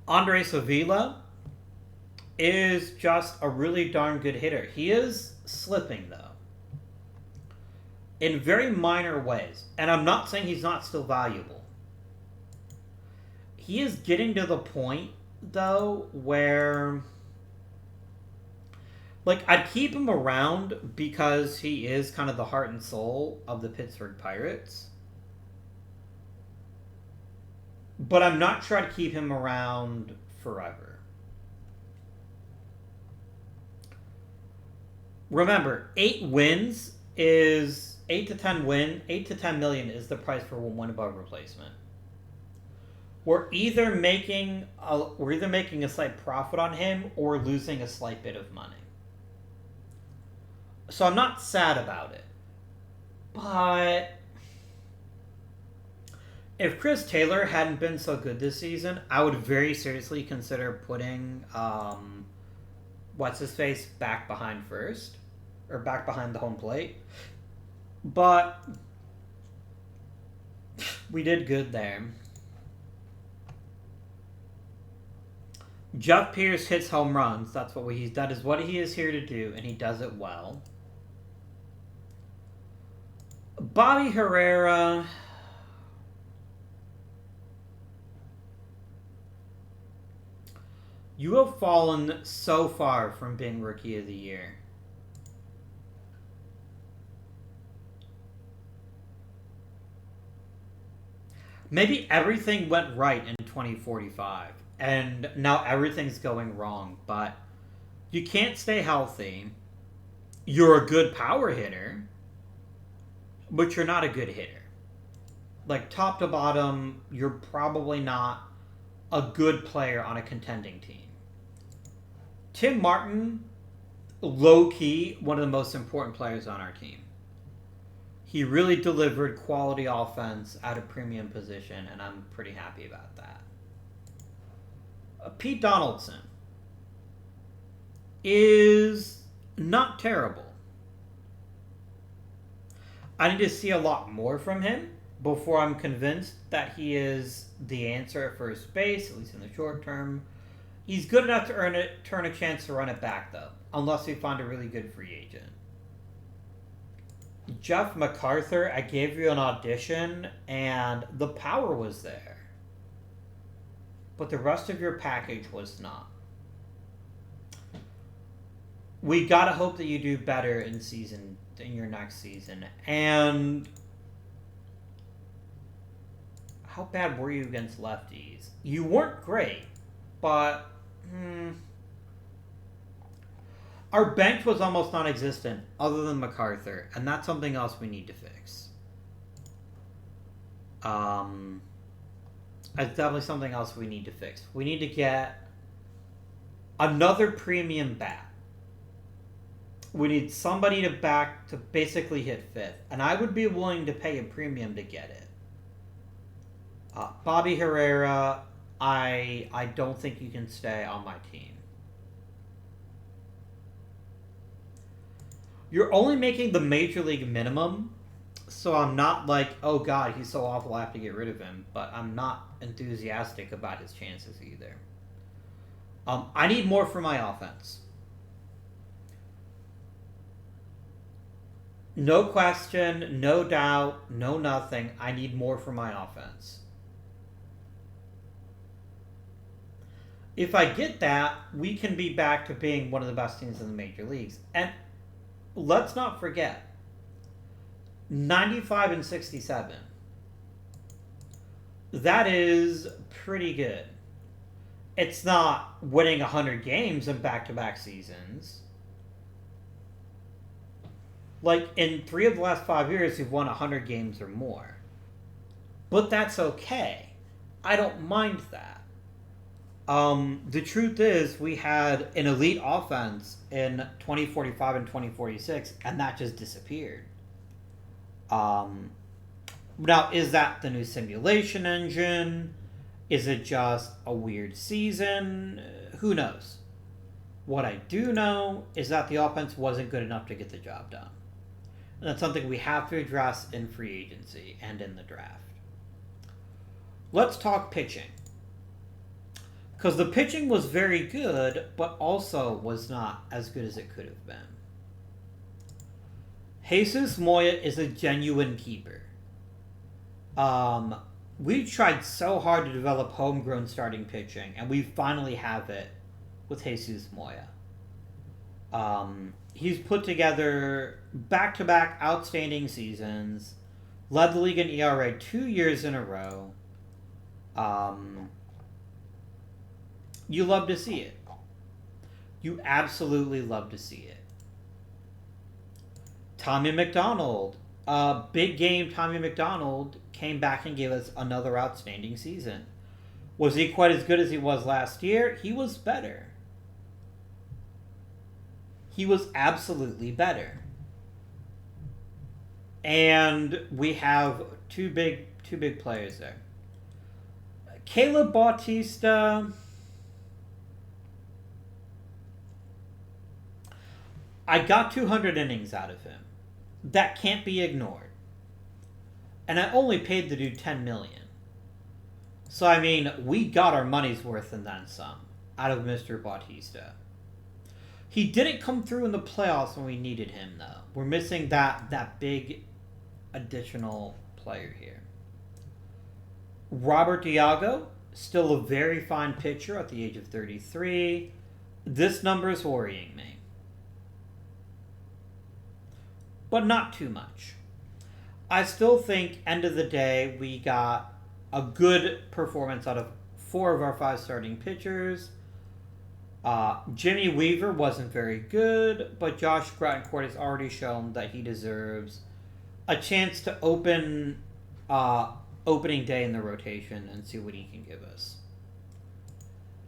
Andres Avila is just a really darn good hitter. He is slipping, though, in very minor ways. And I'm not saying he's not still valuable. He is getting to the point, though, where Like, I'd keep him around because he is kind of the heart and soul of the Pittsburgh Pirates. But I'm not sure I'd keep him around forever. Remember, 8 wins is 8 to 10 million is the price for one above replacement. We're either making a slight profit on him or losing a slight bit of money. So I'm not sad about it. But if Chris Taylor hadn't been so good this season, I would very seriously consider putting what's his face back behind first, or back behind the home plate. But we did good there. Jeff Pierce hits home runs. That is what he is here to do, and he does it well. Bobby Herrera. You have fallen so far from being Rookie of the Year. Maybe everything went right in 2045, and now everything's going wrong, but you can't stay healthy. You're a good power hitter, but you're not a good hitter. Like, top to bottom, you're probably not a good player on a contending team. Tim Martin, low-key, one of the most important players on our team. He really delivered quality offense at a premium position, and I'm pretty happy about that. Pete Donaldson is not terrible. I need to see a lot more from him before I'm convinced that he is the answer at first base, at least in the short term. He's good enough to turn a chance to run it back, though, unless we find a really good free agent. Jeff MacArthur, I gave you an audition, and the power was there. But the rest of your package was not. We gotta hope that you do better in your next season. And how bad were you against lefties? You weren't great, but our bench was almost non-existent other than MacArthur, and that's something else we need to fix. It's definitely something else we need to fix. We need to get another premium bat. We need somebody to basically hit fifth, and I would be willing to pay a premium to get it. Bobby Herrera, I don't think you can stay on my team. You're only making the major league minimum, so I'm not like, oh god, he's so awful, I have to get rid of him. But I'm not enthusiastic about his chances either. I need more for my offense. No question, no doubt, no nothing. I need more for my offense. If I get that, we can be back to being one of the best teams in the major leagues. And let's not forget, 95 and 67. That is pretty good. It's not winning 100 games in back-to-back seasons. Like, in 3 of the last 5 years, we've won 100 games or more. But that's okay. I don't mind that. The truth is, we had an elite offense in 2045 and 2046, and that just disappeared. Now, is that the new simulation engine? Is it just a weird season? Who knows? What I do know is that the offense wasn't good enough to get the job done. And that's something we have to address in free agency and in the draft. Let's talk pitching. Because the pitching was very good, but also was not as good as it could have been. Jesus Moya is a genuine keeper. We tried so hard to develop homegrown starting pitching, and we finally have it with Jesus Moya. He's put together back-to-back outstanding seasons, led the league in ERA 2 years in a row. You love to see it. You absolutely love to see it. Tommy McDonald. Big game Tommy McDonald came back and gave us another outstanding season. Was he quite as good as he was last year? He was better. He was absolutely better. And we have two big players there. Caleb Bautista. I got 200 innings out of him. That can't be ignored. And I only paid the dude $10 million. So, I mean, we got our money's worth and then some out of Mr. Bautista. He didn't come through in the playoffs when we needed him, though. We're missing that big additional player here. Robert Diago, still a very fine pitcher at the age of 33. This number is worrying me. But not too much. I still think, end of the day, we got a good performance out of 4 of our 5 starting pitchers. Jimmy Weaver wasn't very good, but Josh Grattancourt has already shown that he deserves a chance to opening day in the rotation and see what he can give us.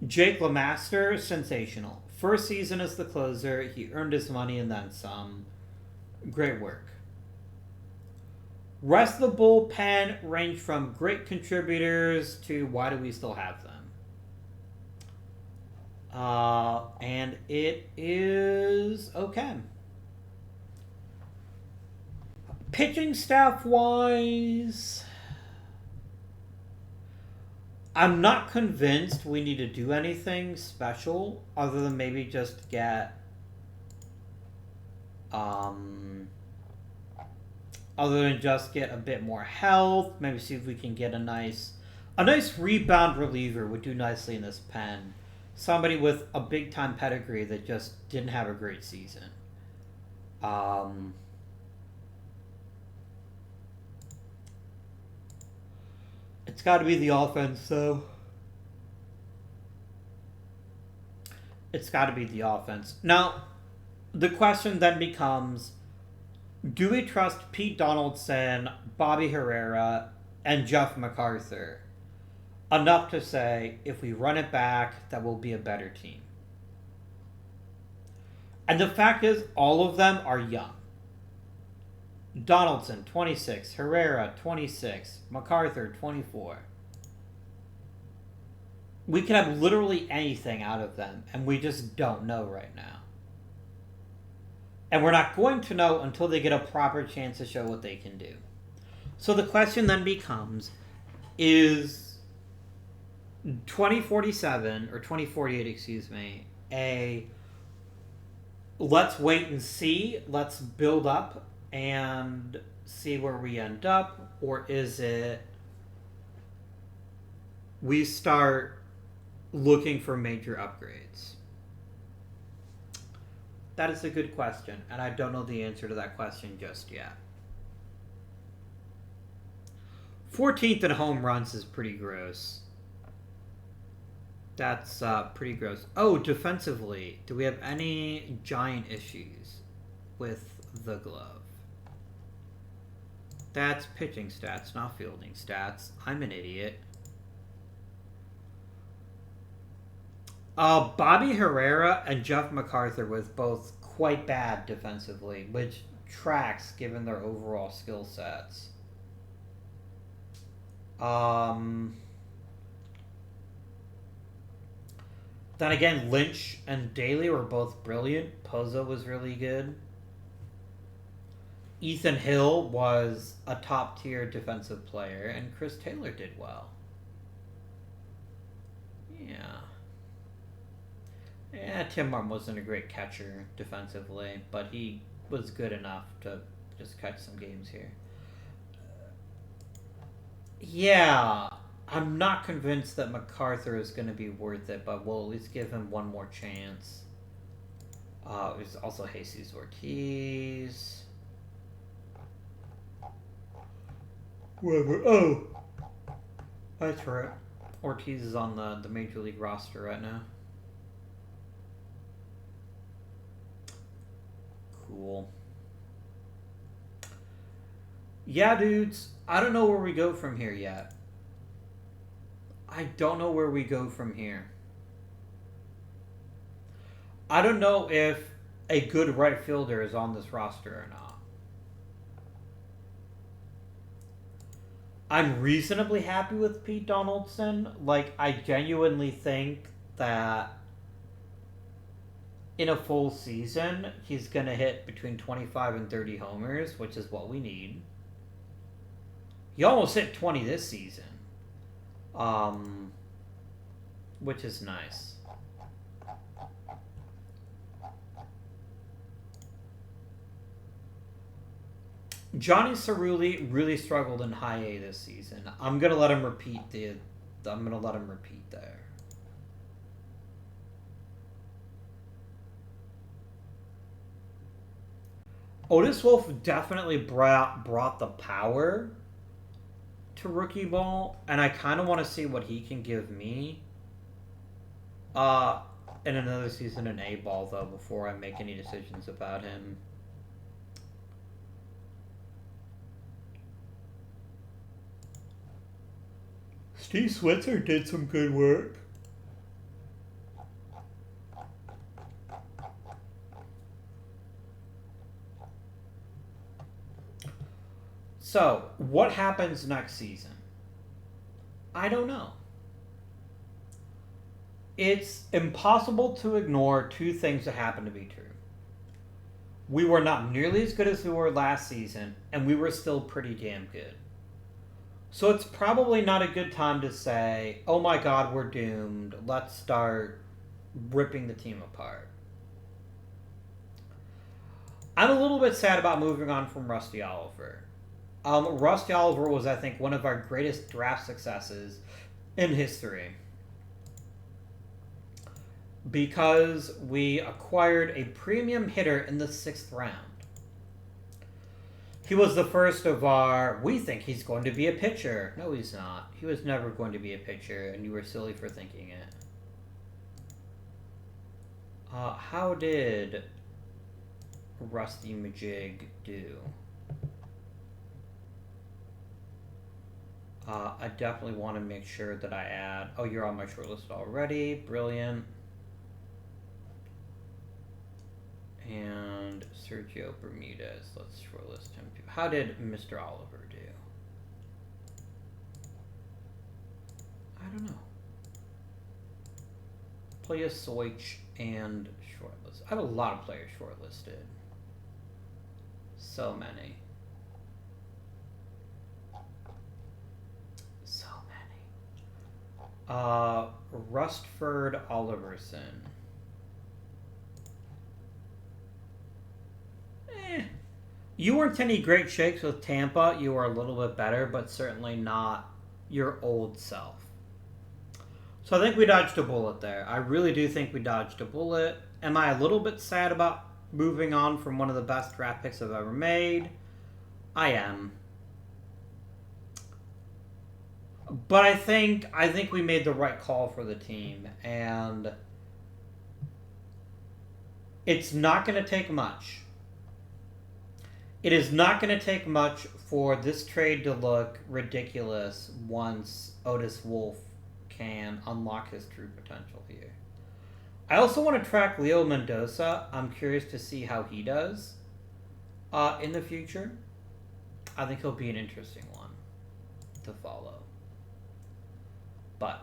Jake LeMaster, sensational. First season as the closer, he earned his money and then some. Great work. Rest of the bullpen ranged from great contributors to why do we still have them? And it is okay. Pitching staff-wise, I'm not convinced we need to do anything special other than maybe just get a bit more health, maybe see if we can get a nice rebound reliever would do nicely in this pen. Somebody with a big time pedigree that just didn't have a great season. It's got to be the offense, though. It's got to be the offense. Now, the question then becomes, do we trust Pete Donaldson, Bobby Herrera, and Jeff MacArthur enough to say, if we run it back, that we'll be a better team? And the fact is, all of them are young. Donaldson, 26. Herrera, 26. MacArthur, 24. We could have literally anything out of them, and we just don't know right now. And we're not going to know until they get a proper chance to show what they can do. So the question then becomes, is 2047, or 2048, excuse me, let's wait and see, let's build up and see where we end up, or is it we start looking for major upgrades? That is a good question, and I don't know the answer to that question just yet. 14th in home runs is pretty gross. That's pretty gross. Oh, defensively, do we have any giant issues with the glove? That's pitching stats, not fielding stats. I'm an idiot. Bobby Herrera and Jeff MacArthur was both quite bad defensively, which tracks given their overall skill sets. Then again, Lynch and Daly were both brilliant. Pozo was really good. Ethan Hill was a top-tier defensive player, and Chris Taylor did well. Yeah, Tim Martin wasn't a great catcher defensively, but he was good enough to just catch some games here. Yeah, I'm not convinced that MacArthur is going to be worth it, but we'll at least give him one more chance. There's also Jesus Ortiz. Whatever. Oh, that's right. Ortiz is on the Major League roster right now. Cool. Yeah, dudes. I don't know where we go from here yet. I don't know where we go from here. I don't know if a good right fielder is on this roster or not. I'm reasonably happy with Pete Donaldson. Like, I genuinely think that in a full season, he's going to hit between 25 and 30 homers, which is what we need. He almost hit 20 this season, which is nice. Johnny Cerulli really struggled in high A this season. I'm gonna let him repeat there. Otis Wolf definitely brought the power to rookie ball, and I kind of want to see what he can give me. In another season in A ball though, before I make any decisions about him. Steve Switzer did some good work. So, what happens next season? I don't know. It's impossible to ignore two things that happen to be true. We were not nearly as good as we were last season, and we were still pretty damn good. So it's probably not a good time to say, oh my god, we're doomed. Let's start ripping the team apart. I'm a little bit sad about moving on from Rusty Oliver. Rusty Oliver was, I think, one of our greatest draft successes in history. Because we acquired a premium hitter in the 6th round. He was the first of our, we think he's going to be a pitcher. No, he's not. He was never going to be a pitcher, and you were silly for thinking it. How did Rusty Majig do? I definitely want to make sure that I add... Oh, you're on my shortlist already. Brilliant. And Sergio Bermudez. Let's shortlist him too. How did Mr. Oliver do? I don't know. Playa Soich and shortlist. I have a lot of players shortlisted. So many. So many. Rustford Oliverson. You weren't any great shakes with Tampa. You were a little bit better, but certainly not your old self. So I think we dodged a bullet there. I really do think we dodged a bullet. Am I a little bit sad about moving on from one of the best draft picks I've ever made? I am. But I think we made the right call for the team, and it's not going to take much. It is not going to take much for this trade to look ridiculous once Otis Wolf can unlock his true potential here. I also want to track Leo Mendoza. I'm curious to see how he does in the future. I think he'll be an interesting one to follow. But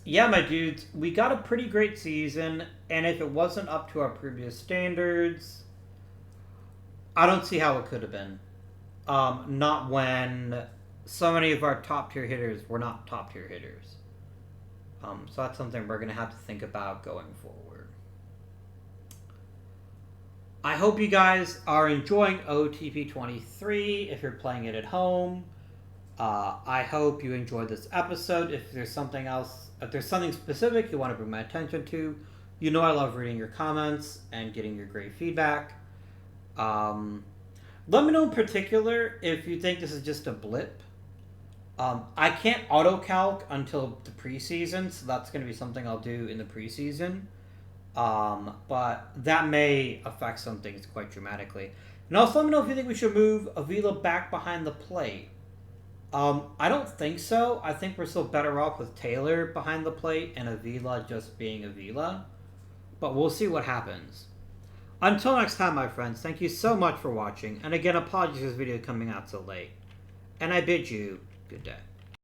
yeah, my dudes, we got a pretty great season, and if it wasn't up to our previous standards, I don't see how it could have been. Not when so many of our top-tier hitters were not top-tier hitters. So that's something we're going to have to think about going forward. I hope you guys are enjoying OOTP 23 if you're playing it at home. I hope you enjoyed this episode. If there's something else, if there's something specific you want to bring my attention to, You know I love reading your comments and getting your great feedback. Let me know in particular if you think this is just a blip. I can't auto-calc until the preseason, so that's going to be something I'll do in the preseason. But that may affect some things quite dramatically. And also let me know if you think we should move Avila back behind the plate. I don't think so. I think we're still better off with Taylor behind the plate and Avila just being Avila. But we'll see what happens. Until next time, my friends, thank you so much for watching. And again, apologies for this video coming out so late. And I bid you good day.